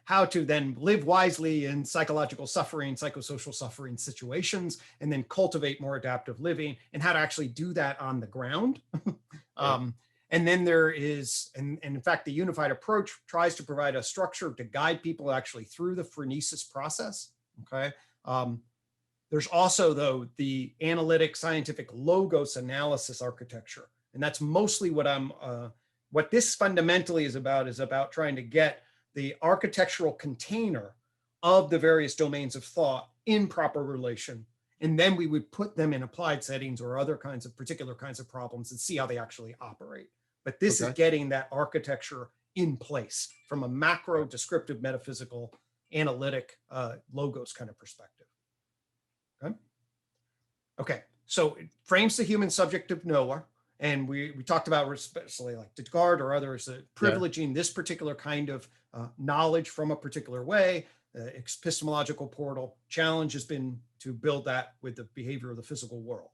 how to then live wisely in psychological suffering, psychosocial suffering situations, and then cultivate more adaptive living, and how to actually do that on the ground. And then there is, and in fact, the unified approach tries to provide a structure to guide people actually through the phronesis process, okay? There's also, though, the analytic scientific logos analysis architecture. And that's mostly what this fundamentally is about trying to get the architectural container of the various domains of thought in proper relation. And then we would put them in applied settings or other kinds of particular kinds of problems and see how they actually operate. But this is getting that architecture in place from a macro descriptive metaphysical analytic logos kind of perspective. Okay, so it frames the human subject of knower, and we talked about, especially like Descartes or others, privileging this particular kind of knowledge from a particular way. Epistemological portal challenge has been to build that with the behavior of the physical world.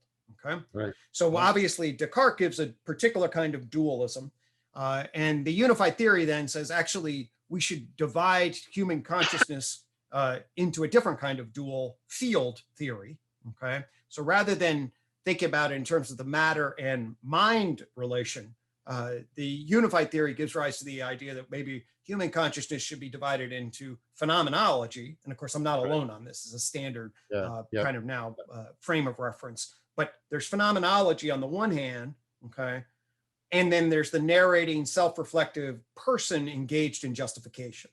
Okay, Right. So obviously Descartes gives a particular kind of dualism, and the unified theory then says actually we should divide human consciousness into a different kind of dual field theory. Okay, so rather than think about it in terms of the matter and mind relation, the unified theory gives rise to the idea that maybe human consciousness should be divided into phenomenology. And of course, I'm not alone on this. It's a standard kind of now frame of reference. But there's phenomenology on the one hand, okay, and then there's the narrating, self-reflective person engaged in justification.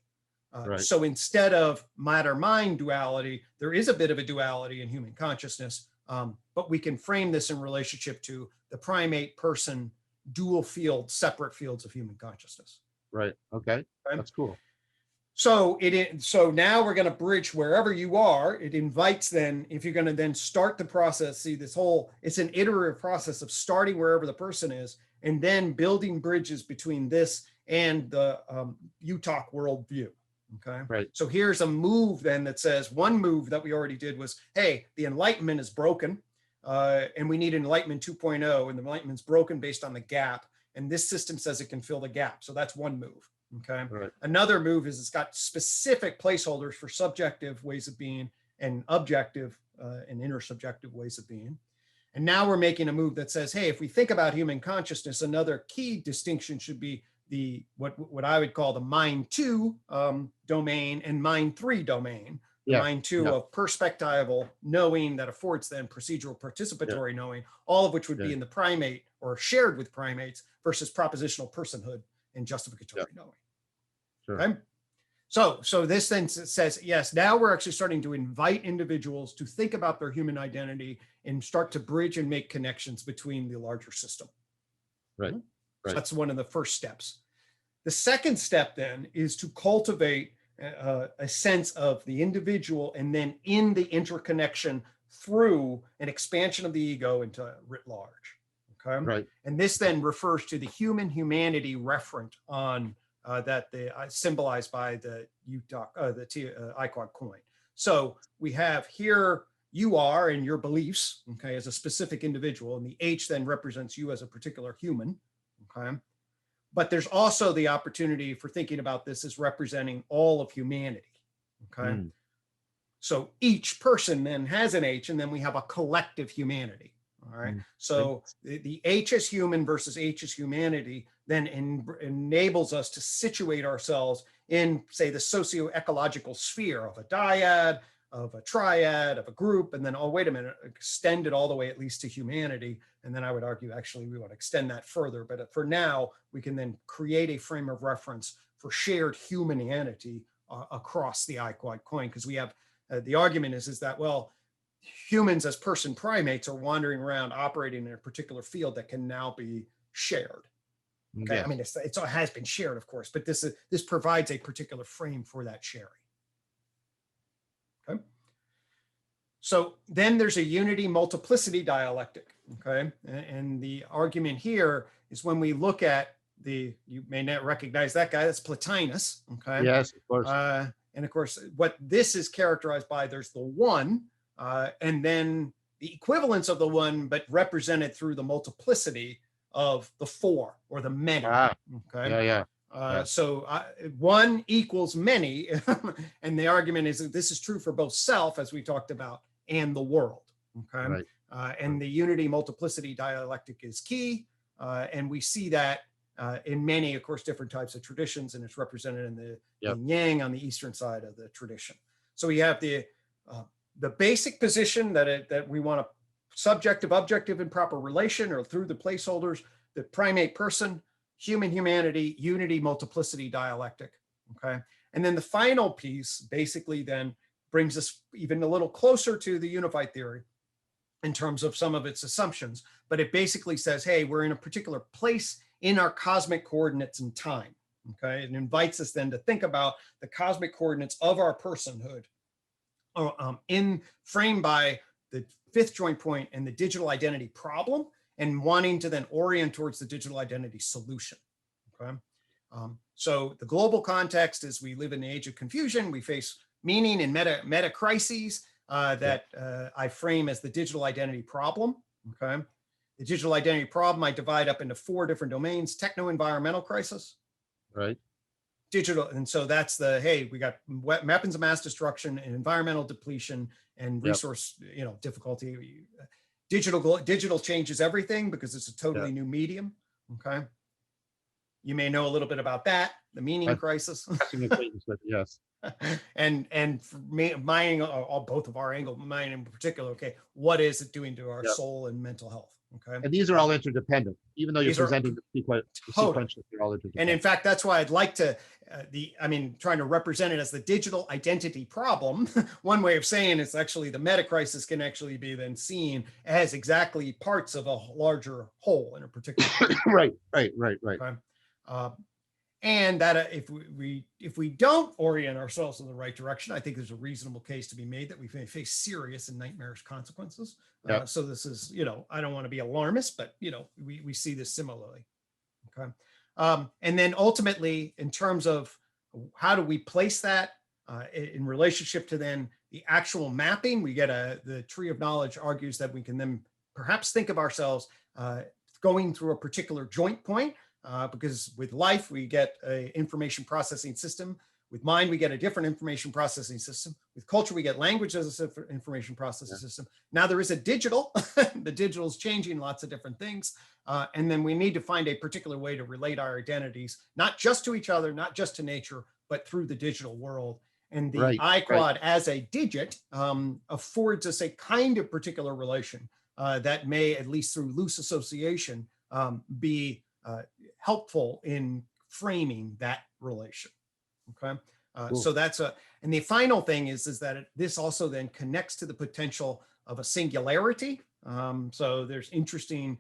So instead of matter-mind duality, there is a bit of a duality in human consciousness, but we can frame this in relationship to the primate person dual field, separate fields of human consciousness. Right. Okay. That's cool. So now we're going to bridge wherever you are. It invites then, if you're going to then start the process, see this whole, it's an iterative process of starting wherever the person is and then building bridges between this and the UTOK worldview. Okay. Right. So here's a move then that says, one move that we already did was, hey, the Enlightenment is broken and we need Enlightenment 2.0, and the Enlightenment's broken based on the gap. And this system says it can fill the gap. So that's one move. Okay. Right. Another move is it's got specific placeholders for subjective ways of being and objective and intersubjective ways of being. And now we're making a move that says, hey, if we think about human consciousness, another key distinction should be the what I would call the mind 2 domain and mind 3 domain. The mind 2 of perspectival knowing that affords then procedural participatory knowing, all of which would be in the primate or shared with primates versus propositional personhood and justificatory knowing. Sure. Okay. So this then says, yes, now we're actually starting to invite individuals to think about their human identity and start to bridge and make connections between the larger system. Right. So that's one of the first steps. The second step then is to cultivate a sense of the individual and then in the interconnection through an expansion of the ego into writ large. Okay. Right. And this then refers to the human humanity referent on that the symbolized by the UTOK, the iQuad coin. So we have here you are and your beliefs, okay, as a specific individual, and the H then represents you as a particular human, okay. But there's also the opportunity for thinking about this as representing all of humanity, okay. So each person then has an H, and then we have a collective humanity. All right. So the H is human versus H is humanity then enables us to situate ourselves in, say, the socio-ecological sphere of a dyad, of a triad, of a group, and then, oh, wait a minute, extend it all the way at least to humanity. And then I would argue, actually, we want to extend that further. But for now, we can then create a frame of reference for shared humanity across the iQuad coin, because we have, the argument is that, well, humans as person primates are wandering around operating in a particular field that can now be shared. Okay, I Yes. mean, it has been shared, of course, but this provides a particular frame for that sharing. Okay. So then there's a unity multiplicity dialectic. Okay, and the argument here is when we look at you may not recognize that guy, that's Plotinus. Okay, Yes, of course. and of course, what this is characterized by, there's the one, and then the equivalence of the one, but represented through the multiplicity of the four or the many. Ah, Okay. yeah. Yeah. So one equals many. And the argument is that this is true for both self, as we talked about, and the world. Okay. Right. And the unity multiplicity dialectic is key. And we see that in many, of course, different types of traditions, and it's represented in the Yep. yin yang on the eastern side of the tradition. So we have the basic position that we want a subjective, objective, and proper relation, or through the placeholders, the primate person, human humanity, unity multiplicity dialectic. Okay. And then the final piece basically then brings us even a little closer to the unified theory in terms of some of its assumptions, but it basically says, hey, we're in a particular place in our cosmic coordinates and time. Okay. It invites us then to think about the cosmic coordinates of our personhood framed by the fifth joint point and the digital identity problem, and wanting to then orient towards the digital identity solution. Okay. So the global context is we live in the age of confusion. We face meaning and meta crises that I frame as the digital identity problem. Okay. The digital identity problem I divide up into 4 different domains: techno-environmental crisis, Right. digital, and so that's the, hey, we got weapons of mass destruction and environmental depletion and resource difficulty. Digital changes everything because it's a totally new medium. Okay. You may know a little bit about that, the meaning crisis. Yes. and for me, both of our angle, mine in particular, okay, what is it doing to our soul and mental health? Okay. And these are all interdependent, even though you're presenting the sequential theology. And in fact, that's why I'd like to, trying to represent it as the digital identity problem. One way of saying it's actually the meta crisis can actually be then seen as exactly parts of a larger whole in a particular. Right. Okay. And that if we don't orient ourselves in the right direction, I think there's a reasonable case to be made that we may face serious and nightmarish consequences. So this is, I don't want to be alarmist, but we see this similarly. Okay. And then ultimately, in terms of how do we place that in relationship to then the actual mapping, we get the tree of knowledge argues that we can then perhaps think of ourselves going through a particular joint point. Because with life, we get an information processing system. With mind, we get a different information processing system. With culture, we get language as an information processing system. Now there is a digital. The digital is changing lots of different things. And then we need to find a particular way to relate our identities, not just to each other, not just to nature, but through the digital world. And the iQuad as a digit affords us a kind of particular relation that may, at least through loose association, be helpful in framing that relation. Okay. Cool. So that's and the final thing is that this also then connects to the potential of a singularity. So there's interesting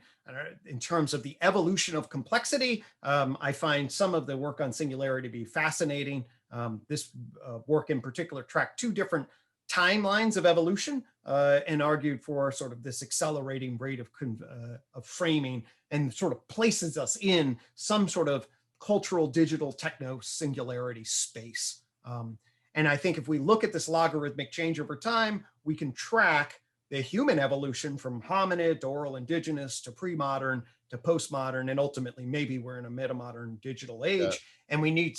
in terms of the evolution of complexity. I find some of the work on singularity to be fascinating. This work in particular tracked 2 different timelines of evolution and argued for sort of this accelerating rate of framing, and sort of places us in some sort of cultural digital techno singularity space. And I think if we look at this logarithmic change over time, we can track the human evolution from hominid to oral indigenous to pre-modern to postmodern, and ultimately maybe we're in a metamodern digital age, and we need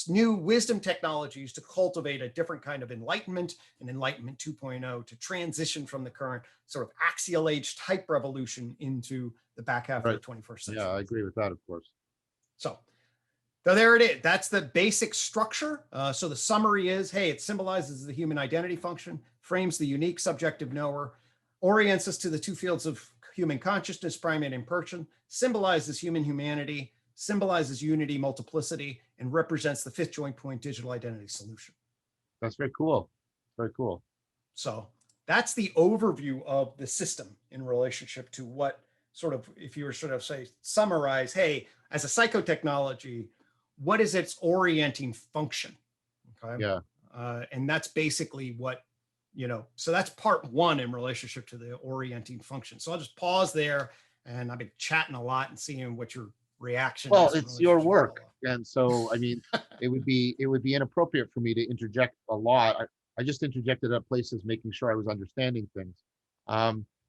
new wisdom technologies to cultivate a different kind of enlightenment, and enlightenment 2.0, to transition from the current sort of axial age type revolution into the back half of the 21st century. Yeah, I agree with that, of course. So there it is. That's the basic structure. So the summary is, hey, it symbolizes the human identity function, frames the unique subjective knower, orients us to the 2 fields of human consciousness, primate and person, symbolizes human humanity, symbolizes unity, multiplicity, and represents the 5th joint point digital identity solution. That's very cool. Very cool. So that's the overview of the system in relationship to what sort of, if you were sort of say, summarize, hey, as a psychotechnology, what is its orienting function? Okay. Yeah. And that's basically what, so that's part one in relationship to the orienting function. So I'll just pause there, and I've been chatting a lot and seeing what your reaction Well, is. In it's your relationship to all work, and so I mean, it would be inappropriate for me to interject a lot. I just interjected at places, making sure I was understanding things.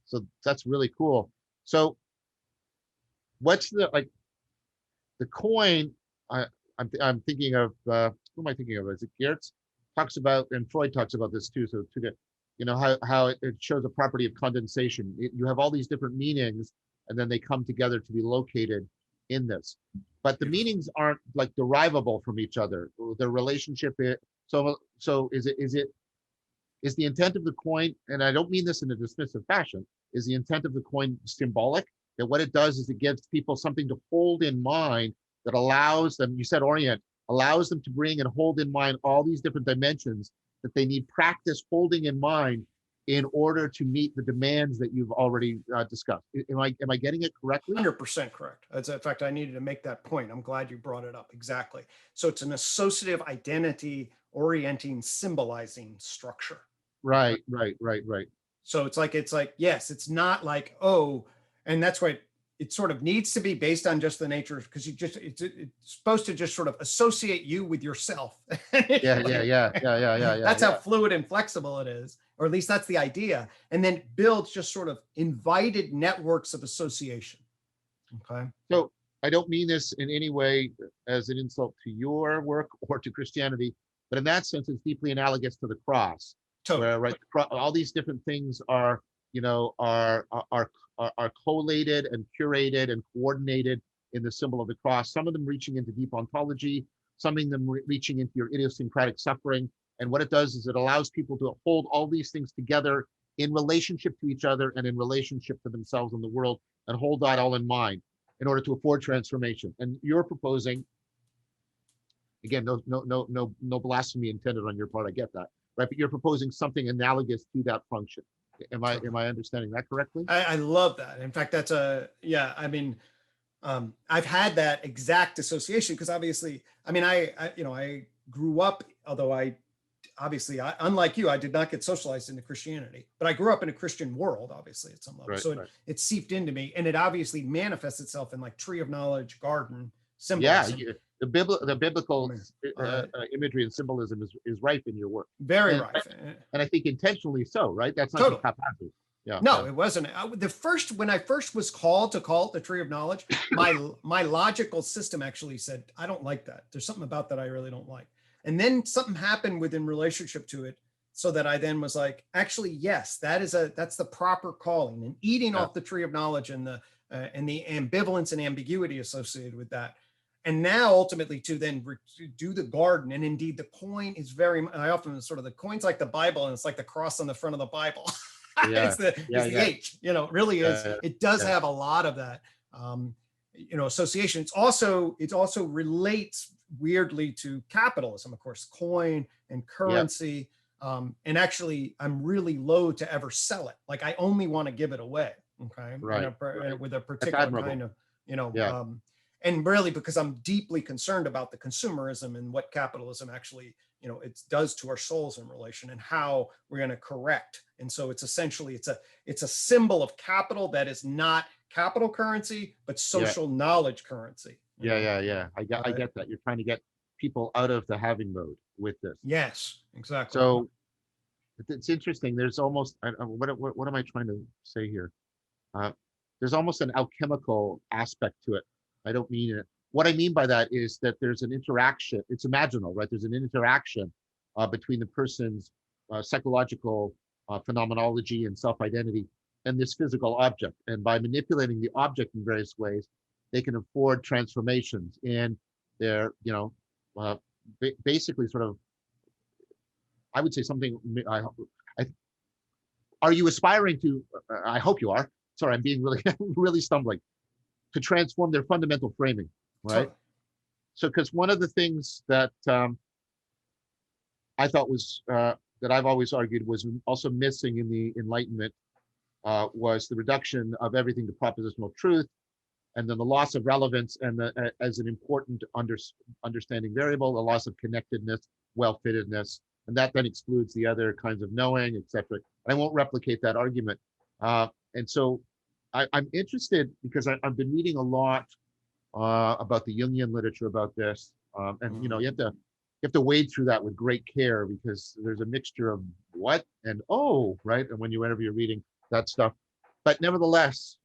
So that's really cool. So what's the like the coin? I I'm thinking of who am I thinking of? Is it Geertz talks about, and Freud talks about this too. So to how it shows a property of condensation. You have all these different meanings, and then they come together to be located in this. But the Beautiful. meanings aren't like derivable from each other. The relationship is so is the intent of the coin, and I don't mean this in a dismissive fashion, is the intent of the coin symbolic? That what it does is it gives people something to hold in mind that allows them, you said orient, allows them to bring and hold in mind all these different dimensions that they need practice holding in mind in order to meet the demands that you've already discussed. Am I getting it correctly? 100% correct. In fact, I needed to make that point. I'm glad you brought it up. Exactly. So it's an associative identity orienting symbolizing structure. Right. So it's like, yes, it's not like, oh, and that's why it sort of needs to be based on just the nature, because it's supposed to just sort of associate you with yourself. Yeah. That's how fluid and flexible it is, or at least that's the idea. And then builds just sort of invited networks of association. Okay. So I don't mean this in any way as an insult to your work or to Christianity, but in that sense, it's deeply analogous to the cross, Totally. where right, all these different things are, are collated and curated and coordinated in the symbol of the cross. Some of them reaching into deep ontology, some of them reaching into your idiosyncratic suffering. And what it does is it allows people to hold all these things together in relationship to each other and in relationship to themselves and the world, and hold that all in mind in order to afford transformation. And you're proposing, again, no blasphemy intended on your part. I get that, right? But you're proposing something analogous to that function. Am I understanding that correctly? I love that. In fact, that's I mean, I've had that exact association, because obviously, I mean, I grew up, although unlike you, I did not get socialized into Christianity, but I grew up in a Christian world, obviously, at some level. Right, so it seeped into me, and it obviously manifests itself in like tree of knowledge, garden, symbolism. Yeah, the biblical imagery and symbolism is rife in your work. Very rife. And I think intentionally so, right? That's not totally haphazard. Yeah. No, it wasn't. When I first was called to call it the tree of knowledge, my logical system actually said, I don't like that. There's something about that I really don't like. And then something happened within relationship to it, so that I then was like, actually, yes, that's the proper calling. And eating off the tree of knowledge and the ambivalence and ambiguity associated with that. And now ultimately to then do the garden. And indeed the coin is I often sort of, the coin's like the Bible, and it's like the cross on the front of the Bible. It's the H, it really is. It does have a lot of that, association. It also relates weirdly to capitalism, of course, coin and currency. And actually, I'm really loath to ever sell it. Like, I only want to give it away. Okay. Right. With a particular kind of, and really because I'm deeply concerned about the consumerism and what capitalism actually, it does to our souls in relation, and how we're going to correct. And so it's essentially, it's a symbol of capital that is not capital currency, but social knowledge currency. Yeah. I get that. You're trying to get people out of the having mode with this. Yes, exactly. So it's interesting. There's almost, what am I trying to say here? There's almost an alchemical aspect to it. I don't mean it. What I mean by that is that there's an interaction. It's imaginal, right? There's an interaction between the person's psychological phenomenology and self-identity and this physical object. And by manipulating the object in various ways, they can afford transformations in their, basically sort of, I would say something, are you aspiring to, I hope you are, sorry, I'm being really, really stumbling, to transform their fundamental framing, right? So, because one of the things that I thought was, that I've always argued was also missing in the Enlightenment was the reduction of everything to propositional truth, and then the loss of relevance and as an important understanding variable, the loss of connectedness, well-fittedness, and that then excludes the other kinds of knowing, etc. I won't replicate that argument. And so I'm interested because I've been reading a lot about the Jungian literature about this, and you have to wade through that with great care because there's a mixture of what and oh, right? And whenever you're reading that stuff, but nevertheless,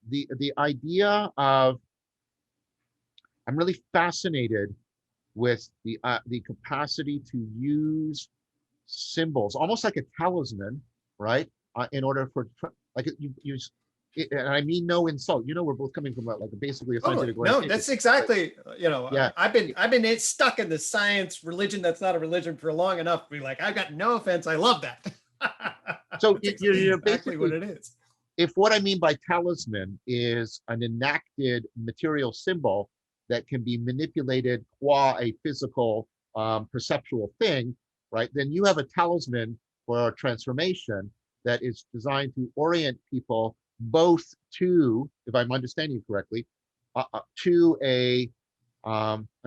the idea of I'm really fascinated with the capacity to use symbols, almost like a talisman, right? In order for like you and I mean no insult. We're both coming from like basically a scientific no, orientation. that's exactly, Yeah. I've been stuck in the science religion that's not a religion for long enough to be like, I've got no offense, I love that. So you're exactly basically what it is. If what I mean by talisman is an enacted material symbol that can be manipulated qua a physical perceptual thing, right? Then you have a talisman for a transformation that is designed to orient people both to, if I'm understanding you correctly, to an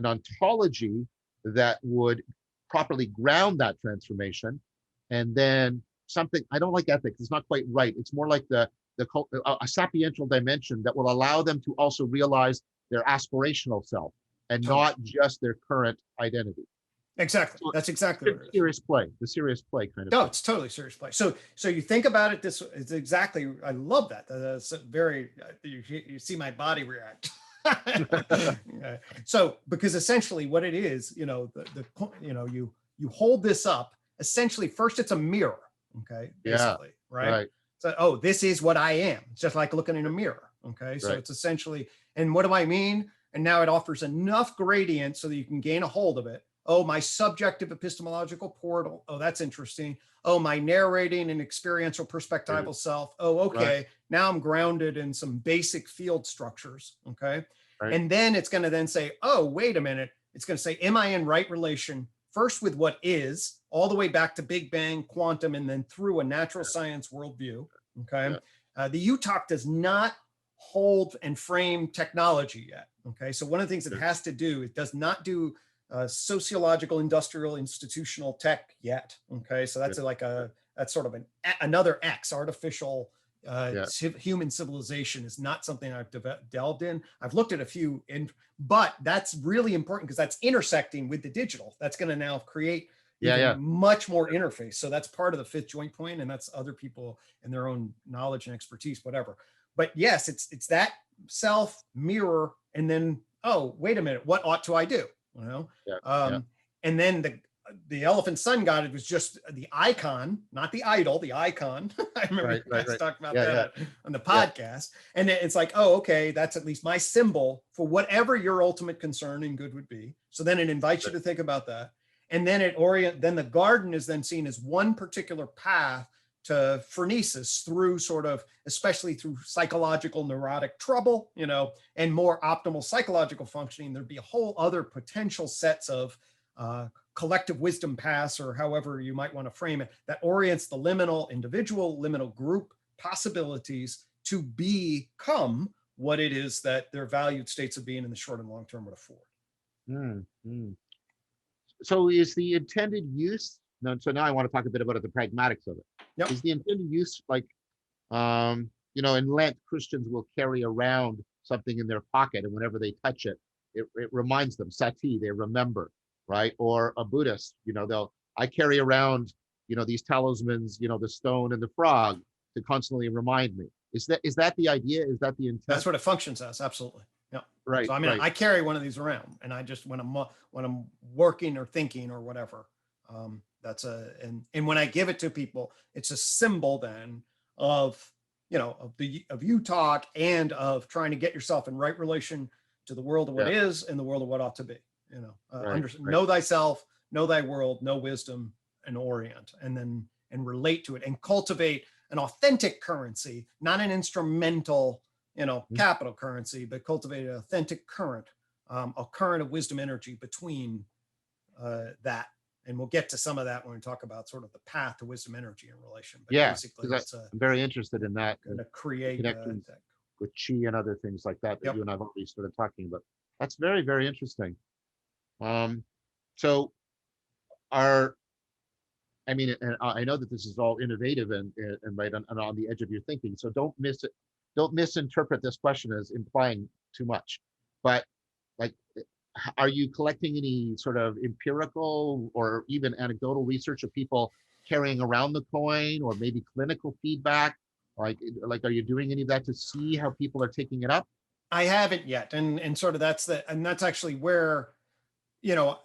ontology that would properly ground that transformation, and then something, I don't like ethics, it's not quite right. It's more like a sapiential dimension that will allow them to also realize their aspirational self and not just their current identity. Exactly. So that's exactly what it is. The serious play kind of No, thing. it's totally serious play. So you think about it this way, it's exactly, I love that. That's very, you see my body react. So, because essentially what it is, you hold this up, essentially first it's a mirror, okay, basically, right? So, oh, this is what I am. It's just like looking in a mirror, okay? So it's essentially, and what do I mean? And now it offers enough gradient so that you can gain a hold of it. Oh, my subjective epistemological portal. Oh, that's interesting. Oh, my narrating and experiential perspectival self. Oh, okay. Right. Now I'm grounded in some basic field structures. Okay. Right. And then it's going to then say, oh, wait a minute. It's going to say, am I in right relation first with what is, all the way back to Big Bang, quantum, and then through a natural science worldview. Okay. The UTOK does not hold and frame technology yet. Okay. So one of the things it has to do, it does not do sociological, industrial, institutional tech yet. Okay, so that's that's sort of another X, artificial human civilization is not something I've delved in. I've looked at a few, but that's really important because that's intersecting with the digital. That's going to now create much more interface. So that's part of the fifth joint point, and that's other people and their own knowledge and expertise, whatever. But yes, it's that self mirror, and then oh, wait a minute, what ought to I do? And then the elephant sun god, it was just the icon, not the idol, the icon. I remember you guys talked about that on the podcast. And it's like, oh, okay, that's at least my symbol for whatever your ultimate concern and good would be. So then it invites you to think about that. And then then the garden is then seen as one particular path to phronesis through sort of, especially through psychological neurotic trouble, and more optimal psychological functioning. There'd be a whole other potential sets of collective wisdom paths, or however you might want to frame it, that orients the liminal individual, liminal group possibilities to become what it is that their valued states of being in the short and long term would afford. So is the intended use, so now I want to talk a bit about the pragmatics of it. Yep. Is the intended use like, in Lent, Christians will carry around something in their pocket, and whenever they touch it, it reminds them, sati, they remember, right? Or a Buddhist, I carry around, these talismans, the stone and the frog to constantly remind me. Is that the idea? Is that the intent? That's what it functions as, absolutely. Yeah. Right. So I carry one of these around, and I just when I'm working or thinking or whatever, and when I give it to people, it's a symbol then of UTOK and of trying to get yourself in right relation to the world of what is and the world of what ought to be. Know thyself, know thy world, know wisdom, and orient, and relate to it and cultivate an authentic currency, not an instrumental, capital currency, but cultivate an authentic current, a current of wisdom energy between that And we'll get to some of that when we talk about sort of the path to wisdom energy in relation. But Yeah, basically, because it's I'm very interested in that, going and to create connections that. with chi and other things like that Yep. you and I've already started talking about. That's very, very interesting. Um, so are I mean, and I know that this is all innovative and right on the edge of your thinking. So don't miss it. Don't misinterpret this question as implying too much. But like, are you collecting any sort of empirical or even anecdotal research of people carrying around the coin, or maybe clinical feedback? Like, are you doing any of that to see how people are taking it up? I haven't yet, and sort of that's actually where, you know,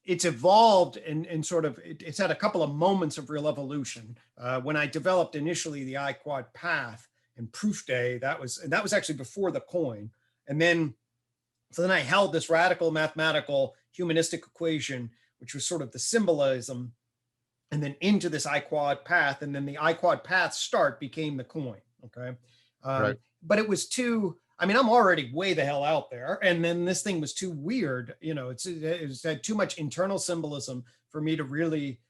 it's evolved and sort of it's had a couple of moments of real evolution. When I developed initially the iQuad path and proof day, that was actually before the coin, and then so then I held this radical mathematical humanistic equation, which was sort of the symbolism, and then into this iQuad path, and then the iQuad path start became the coin. Okay, Right. but it was too. I mean, I'm already way the hell out there, and then this thing was too weird. You know, it had too much internal symbolism for me to really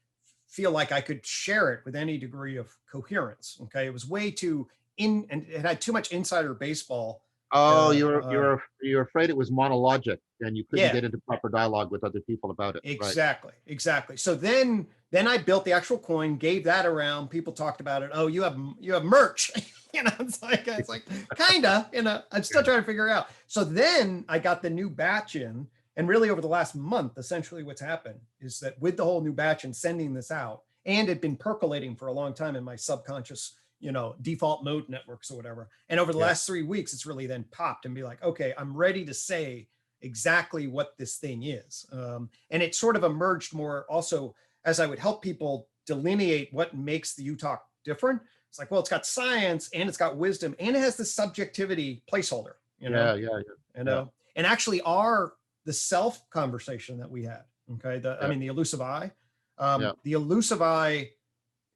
feel like I could share it with any degree of coherence. Okay, it was way too and it had too much insider baseball. Oh, Uh, you're uh, you're you're afraid it was monologic and you couldn't yeah, get into proper dialogue with other people about it. Right. exactly. So then I built the actual coin, gave that around. People talked about it. Oh, you have merch. You know, it's like kinda. You know, I'm still trying to figure it out. So then I got the new batch in, and really over the last month, essentially what's happened is that with the whole new batch and sending this out, and it'd been percolating for a long time in my subconscious, you know, default mode networks or whatever. And over the Yeah. last 3 weeks, it's really then popped and be like, okay, I'm ready to say exactly what this thing is. And it sort of emerged more also as I would help people delineate what makes the UTOK different. It's like, well, it's got science and it's got wisdom and it has the subjectivity placeholder, you know, Yeah. Yeah. you Yeah. know, and actually the self conversation that we had. Okay. Yeah. The elusive I, Yeah. the elusive I,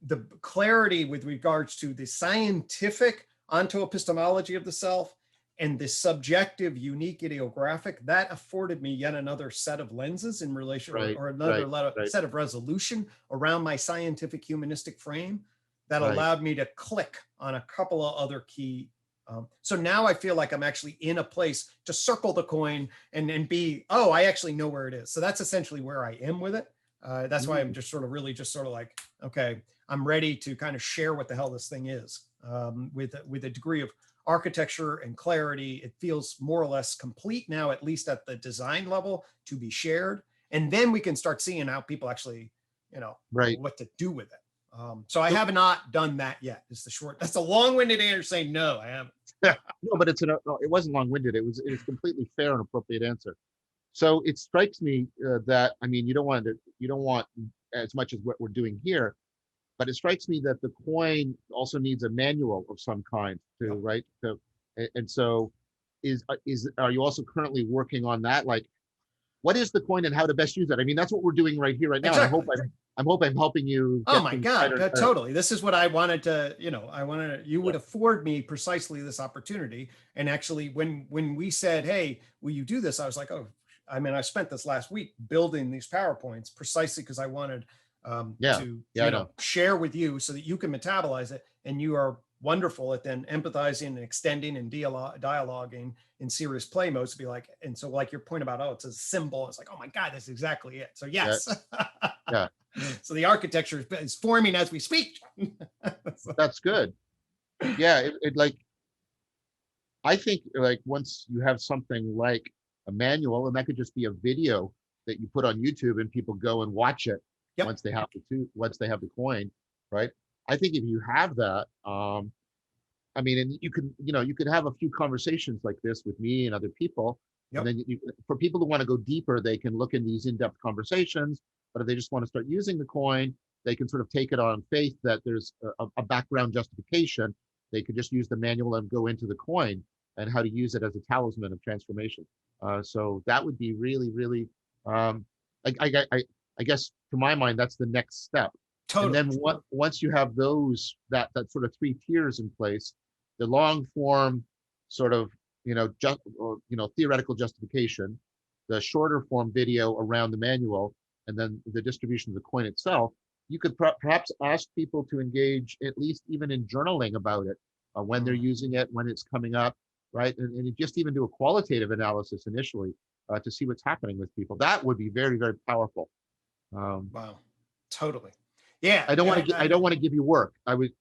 the clarity with regards to the scientific ontoepistemology of the self and the subjective unique ideographic, that afforded me yet another set of lenses in relation, Right. or another Right. set of resolution around my scientific humanistic frame that Right. allowed me to click on a couple of other key. So now I feel like I'm actually in a place to circle the coin and be, oh, I actually know where it is. So that's essentially where I am with it. That's why I'm just sort of like, okay, I'm ready to kind of share what the hell this thing is, with a degree of architecture and clarity. It feels more or less complete now, at least at the design level, to be shared. And then we can start seeing how people actually, you know, Right. what to do with it. So I So, have not done that yet. That's a long-winded answer saying no, I haven't. no, but no, it wasn't long-winded. It was completely fair and appropriate answer. So it strikes me that, I mean, you don't want as much as what we're doing here, but it strikes me that the coin also needs a manual of some kind too, Yep. right? So, and so are you also currently working on that? Like, what is the coin and how to best use it? I mean, that's what we're doing right here, right now. And Exactly. I hope I'm helping you Oh get my things God, better and better. totally. This is what I wanted to, you know, you would Yeah. afford me precisely this opportunity. And actually, when we said, hey, will you do this? I was like, oh, I mean, I spent this last week building these PowerPoints precisely because I wanted Yeah. to, Yeah, I know. share with you so that you can metabolize it. And you are wonderful at then empathizing and extending and dialoguing in serious play modes to be like, and so like your point about, oh, it's a symbol. It's like, oh my God, that's exactly it. So Yeah. yes. Yeah. So the architecture is forming as we speak. That's good. Yeah. It like, I think like once you have something like a manual, and that could just be a video that you put on YouTube and people go and watch it Yep. once they have the coin, right? I think if you have that, I mean, and you could have a few conversations like this with me and other people, and Yep. then for people who want to go deeper, they can look in these in-depth conversations. But if they just want to start using the coin, they can sort of take it on faith that there's a background justification. They could just use the manual and go into the coin and how to use it as a talisman of transformation. So that would be really, really, um, I guess to my mind, that's the next step. And Totally. then once you have that sort of three tiers in place, the long form sort of, theoretical justification, the shorter form video around the manual, and then the distribution of the coin itself, you could perhaps ask people to engage, at least even in journaling about it, when they're using it, when it's coming up, right? And just even do a qualitative analysis initially to see what's happening with people. That would be very, very powerful. Wow, totally. Yeah, I don't want to give you work.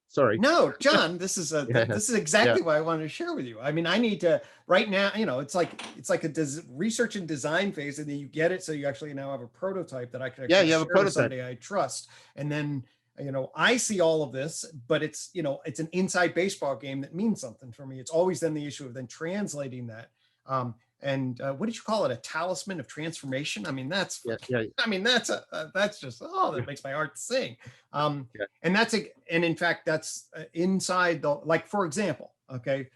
Sorry. No, John, this is Yeah, this is exactly what I wanted to share with you. I mean, I need to right now, it's like a research and design phase, and then you get it, so you actually now have a prototype that I can actually you have a share with prototype. somebody I trust. And then, I see all of this, but it's an inside baseball game that means something for me. It's always then the issue of then translating that. And what did you call it? A talisman of transformation? I mean, that's I mean, that's just that makes my heart sing. And in fact, that's inside the, like, for example, okay,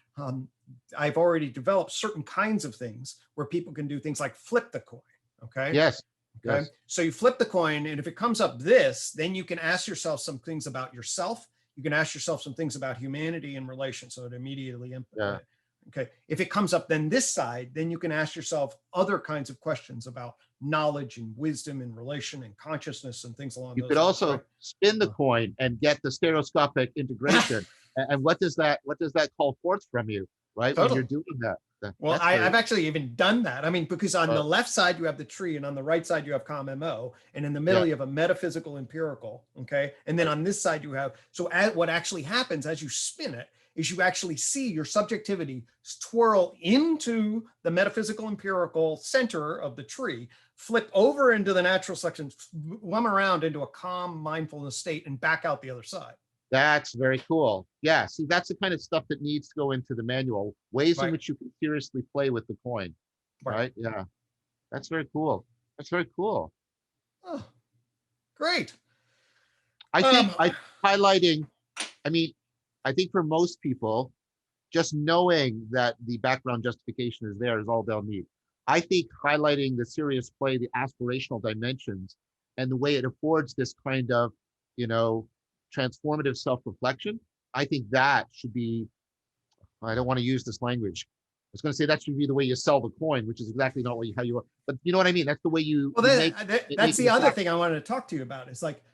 I've already developed certain kinds of things where people can do things like flip the coin. Okay. Yes. Okay. Yes. So you flip the coin, and if it comes up this, then you can ask yourself some things about yourself. You can ask yourself some things about humanity and relation. So it immediately okay. If it comes up then this side, then you can ask yourself other kinds of questions about knowledge and wisdom and relation and consciousness and things along those lines. You could also right? spin the coin and get the stereoscopic integration. And what does that call forth from you, right? Totally. When you're doing that. Well, I've actually even done that. I mean, because on the left side, you have the tree, and on the right side, you have COM-MO, and in the middle, you have a metaphysical empirical, okay? And then on this side, you have, so what actually happens as you spin it is you actually see your subjectivity twirl into the metaphysical empirical center of the tree, flip over into the natural selection, swim around into a calm mindfulness state, and back out the other side. That's very cool. Yeah, see, that's the kind of stuff that needs to go into the manual, ways in which you can seriously play with the coin, right? Yeah, that's very cool. That's very cool. Oh, great. I think highlighting, I mean, I think for most people, just knowing that the background justification is there is all they'll need. I think highlighting the serious play, the aspirational dimensions, and the way it affords this kind of, transformative self-reflection, I think that should be, I don't want to use this language. I was going to say that should be the way you sell the coin, which is exactly not how you are, but you know what I mean? That's the way you. Well, that's the other thing I wanted to talk to you about. It's like,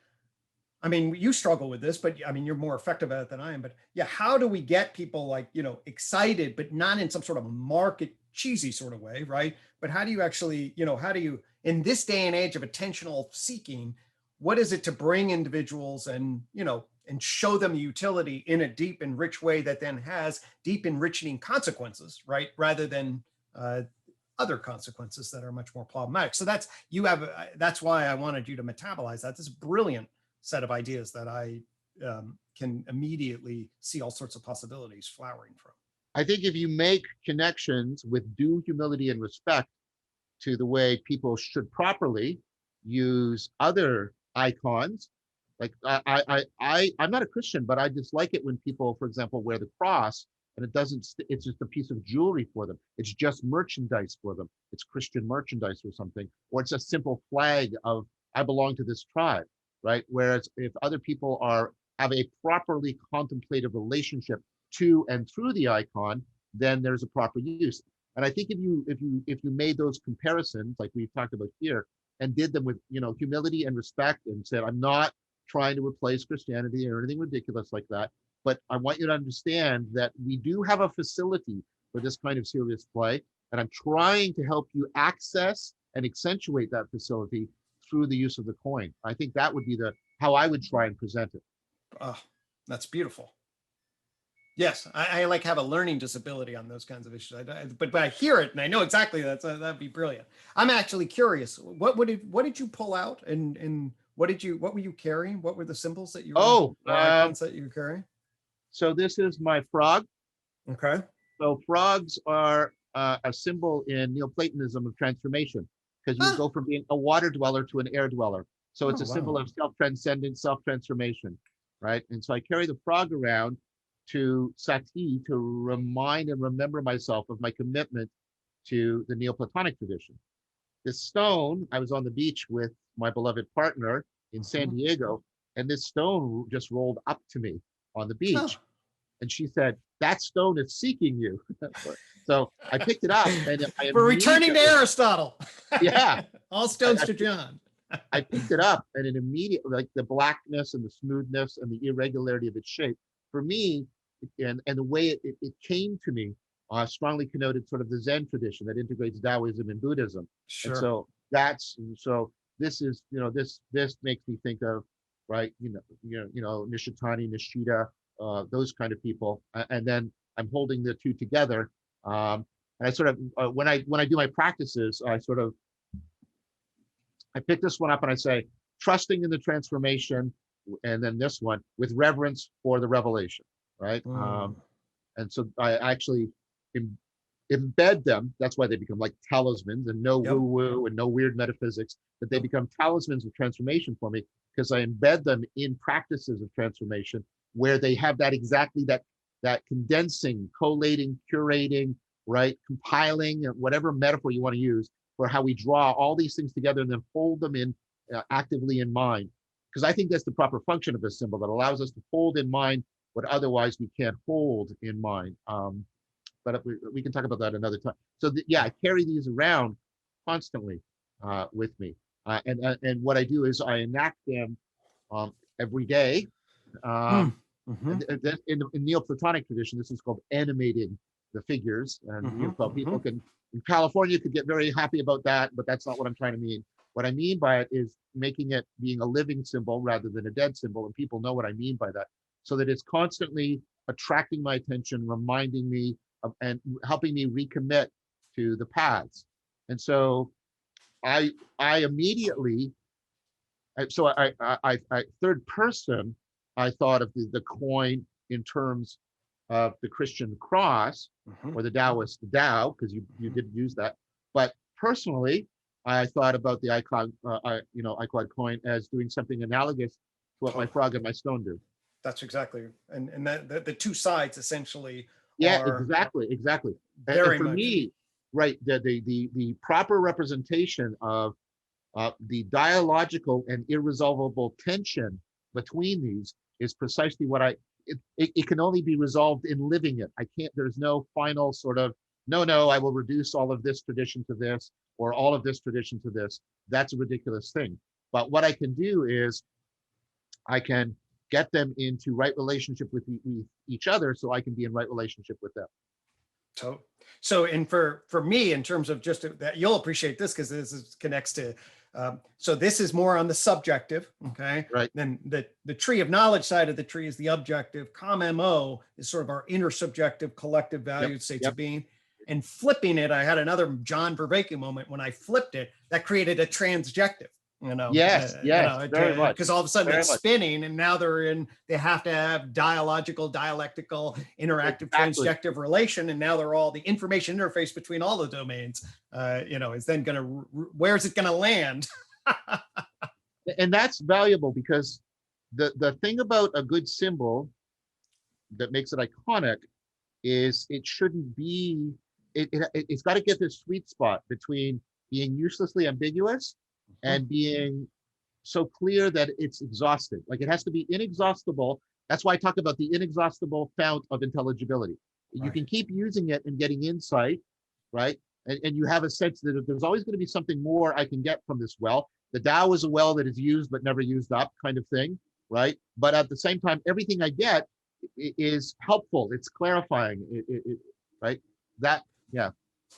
I mean, you struggle with this, but I mean, you're more effective at it than I am. But yeah, how do we get people like, excited, but not in some sort of market cheesy sort of way, right? But how do you actually, how do you, in this day and age of attentional seeking, what is it to bring individuals and, and show them the utility in a deep and rich way that then has deep enriching consequences, right? Rather than other consequences that are much more problematic. So that's why I wanted you to metabolize that. This is brilliant set of ideas that I can immediately see all sorts of possibilities flowering from. I think if you make connections with due humility and respect to the way people should properly use other icons, like I'm not a Christian, but I dislike it when people, for example, wear the cross and it's just a piece of jewelry for them. It's just merchandise for them. It's Christian merchandise or something, or it's a simple flag of, I belong to this tribe. Right. Whereas if other people have a properly contemplative relationship to and through the icon, then there's a proper use. And I think if you made those comparisons, like we've talked about here, and did them with humility and respect, and said, I'm not trying to replace Christianity or anything ridiculous like that, but I want you to understand that we do have a facility for this kind of serious play, and I'm trying to help you access and accentuate that facility through the use of the coin. I think that would be how I would try and present it. Oh, that's beautiful. Yes, I like have a learning disability on those kinds of issues. But I hear it and I know exactly that'd be brilliant. I'm actually curious. What did you pull out and what were you carrying? What were the symbols that you were icons that you were carrying? So this is my frog. Okay. So frogs are a symbol in Neoplatonism of transformation, because you go from being a water dweller to an air dweller. So it's a symbol of self-transcendence, self-transformation, right? And so I carry the frog around to Sati to remind and remember myself of my commitment to the Neoplatonic tradition. This stone, I was on the beach with my beloved partner in San Diego, and this stone just rolled up to me on the beach. And she said, that stone is seeking you. So I picked it up. And we're returning to Aristotle. Yeah. All stones to John. I picked it up and it immediately, like the blackness and the smoothness and the irregularity of its shape, for me, and the way it came to me, strongly connoted sort of the Zen tradition that integrates Taoism and Buddhism. And Sure. so this is, this makes me think of, right, Nishitani, Nishida, those kind of people. And then I'm holding the two together. And I sort of, when I do my practices, I pick this one up and I say, trusting in the transformation, and then this one with reverence for the revelation, right? Mm. And so I actually embed them. That's why they become like talismans, and no Yep. woo-woo and no weird metaphysics, but they become talismans of transformation for me because I embed them in practices of transformation where they have that exactly that condensing, collating, curating, right, compiling, whatever metaphor you want to use for how we draw all these things together and then hold them in actively in mind. Because I think that's the proper function of a symbol that allows us to hold in mind what otherwise we can't hold in mind. But we can talk about that another time. So yeah, I carry these around constantly with me. And what I do is I enact them every day. Mm. Mm-hmm. In Neoplatonic tradition, this is called animating the figures. And Mm-hmm. people can, in California, could get very happy about that, but that's not what I'm trying to mean. What I mean by it is making it being a living symbol rather than a dead symbol. And people know what I mean by that. So that it's constantly attracting my attention, reminding me of, and helping me recommit to the paths. And so I immediately, so I third person, I thought of the coin in terms of the Christian cross Mm-hmm. or the Taoist Tao, because you did use that. But personally, I thought about the iQuad, iQuad coin as doing something analogous to what my frog and my stone do. That's exactly, and that the two sides essentially Yeah, are exactly. And very for much. me, right, the proper representation of the dialogical and irresolvable tension between these is precisely what it can only be resolved in living it. I can't, there's no final sort of, no, I will reduce all of this tradition to this or all of this tradition to this. That's a ridiculous thing. But what I can do is I can get them into right relationship with each other so I can be in right relationship with them. So and for me, in terms of just that, you'll appreciate this because connects to so this is more on the subjective, okay? Right. Then the tree of knowledge side of the tree is the objective. COM-MO is sort of our intersubjective collective valued states of being. And flipping it, I had another John Vervaeke moment when I flipped it, that created a transjective. Yes, very much. Because all of a sudden Very it's much. spinning, and now they have to have dialogical, dialectical, interactive, Exactly. transjective relation, and now they're all the information interface between all the domains. Is then going to, where's it going to land? And that's valuable because the thing about a good symbol that makes it iconic is it shouldn't be, it's got to get this sweet spot between being uselessly ambiguous and being so clear that it's exhaustive. Like it has to be inexhaustible. That's why I talk about the inexhaustible fount of intelligibility. You Right. can keep using it and getting insight, right? And you have a sense that there's always going to be something more I can get from this well. The Tao is a well that is used but never used up, kind of thing, right? But at the same time, everything I get is helpful. It's clarifying, right? That, yeah.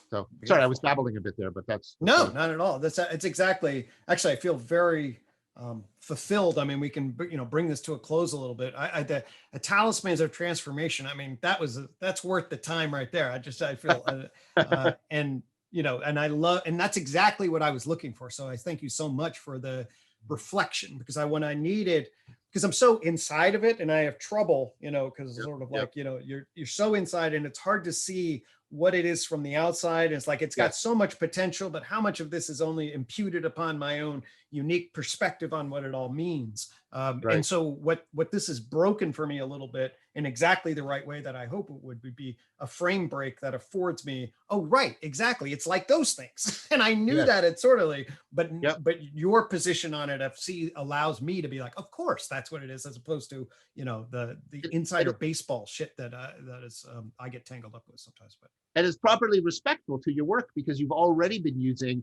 So sorry, I was babbling a bit there, but that's no, not at all. It's exactly. Actually, I feel very fulfilled. I mean, we can bring this to a close a little bit. The talismans of transformation. I mean, that's worth the time right there. I feel and and I love, and that's exactly what I was looking for. So I thank you so much for the reflection, because when I needed, because I'm so inside of it and I have trouble, because it's sort of like, you're so inside and it's hard to see what it is from the outside. It's like, it's got so much potential, but how much of this is only imputed upon my own unique perspective on what it all means. And so what this has broken for me a little bit in exactly the right way that I hope it would be a frame break that affords me, oh, right, exactly. It's like those things. And I knew that it's sort of like, but your position on it, FC, allows me to be like, of course, that's what it is, as opposed to, the insider baseball shit that is, I get tangled up with sometimes. But and is properly respectful to your work because you've already been using,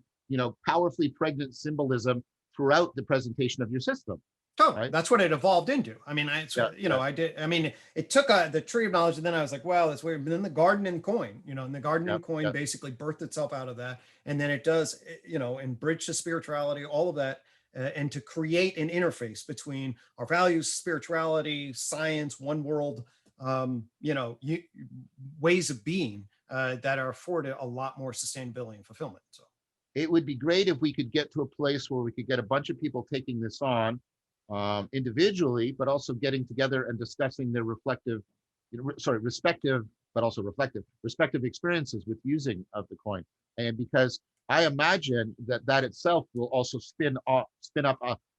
powerfully pregnant symbolism throughout the presentation of your system. Totally. Right? That's what it evolved into. I mean, Yeah, you know, I mean, it took the tree of knowledge, and then I was like, well, that's weird. But then the garden and coin, you know, and the garden yeah, and coin yeah. basically birthed itself out of that. And then it does, you know, and bridge to spirituality, all of that, and to create an interface between our values, spirituality, science, one world, you know, ways of being that are afforded a lot more sustainability and fulfillment. So It would be great if we could get to a place where we could get a bunch of people taking this on individually, but also getting together and discussing their reflective, respective, but also reflective, respective experiences with using of the coin. And because I imagine that that itself will also spin up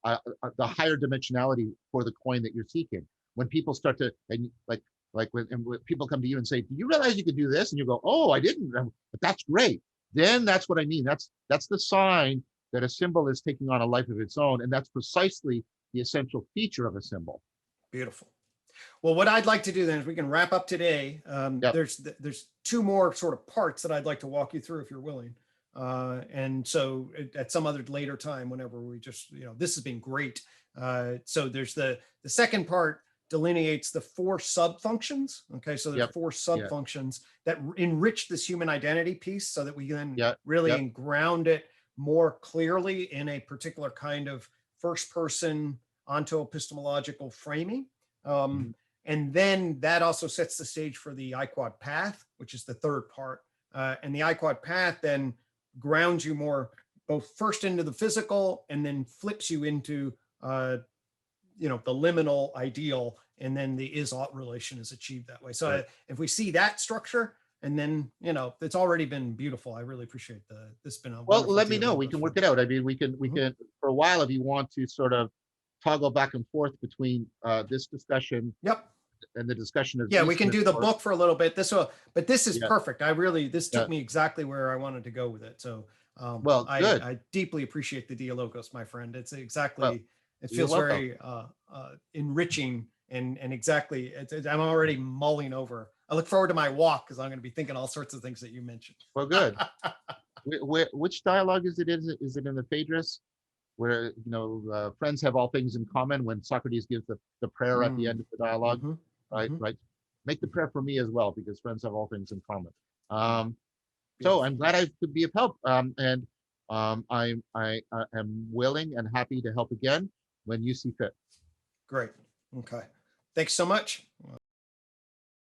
the higher dimensionality for the coin that you're seeking. When people start to, and like when people come to you and say, "Do you realize you could do this?" And you go, "Oh, I didn't," but that's great. Then that's what I mean. That's the sign that a symbol is taking on a life of its own, and that's precisely the essential feature of a symbol. beautiful. Well, what I'd like to do then is we can wrap up today. Yep. There's two more sort of parts that I'd like to walk you through if you're willing. And so at some other later time, whenever we just, you know, this has been great. So there's the second part delineates the 4 subfunctions. Okay, so there's Yep. 4 subfunctions that enrich this human identity piece so that we can Yep. really Yep. ground it more clearly in a particular kind of first person onto-epistemological framing. Mhm. And then that also sets the stage for the iQuad path, which is the third part. And the iQuad path then grounds you more both first into the physical and then flips you into, you know, the liminal ideal. And then the is-ought relation is achieved that way. So Right. if we see that structure, and then, you know, it's already been beautiful. I really appreciate this has been a Well, wonderful let me deal know. We can work it out. I mean, we can for a while if you want to sort of toggle back and forth between this discussion Yep. and the discussion of Yeah, we these can do the or- book for a little bit. But this is Yeah. perfect. This Yeah. took me exactly where I wanted to go with it. So Well, good. I deeply appreciate the dialogos, my friend. It's exactly, Well, it you're feels welcome. very enriching and exactly, I'm already mulling over. I look forward to my walk because I'm going to be thinking all sorts of things that you mentioned. Well, good. Which dialogue is it? Is it in the Phaedrus, where friends have all things in common? When Socrates gives the prayer at the end of the dialogue, Mhm, right? mhm. Right. Make the prayer for me as well, because friends have all things in common. So Beautiful. I'm glad I could be of help, and I am willing and happy to help again when you see fit. Great. Okay. Thanks so much.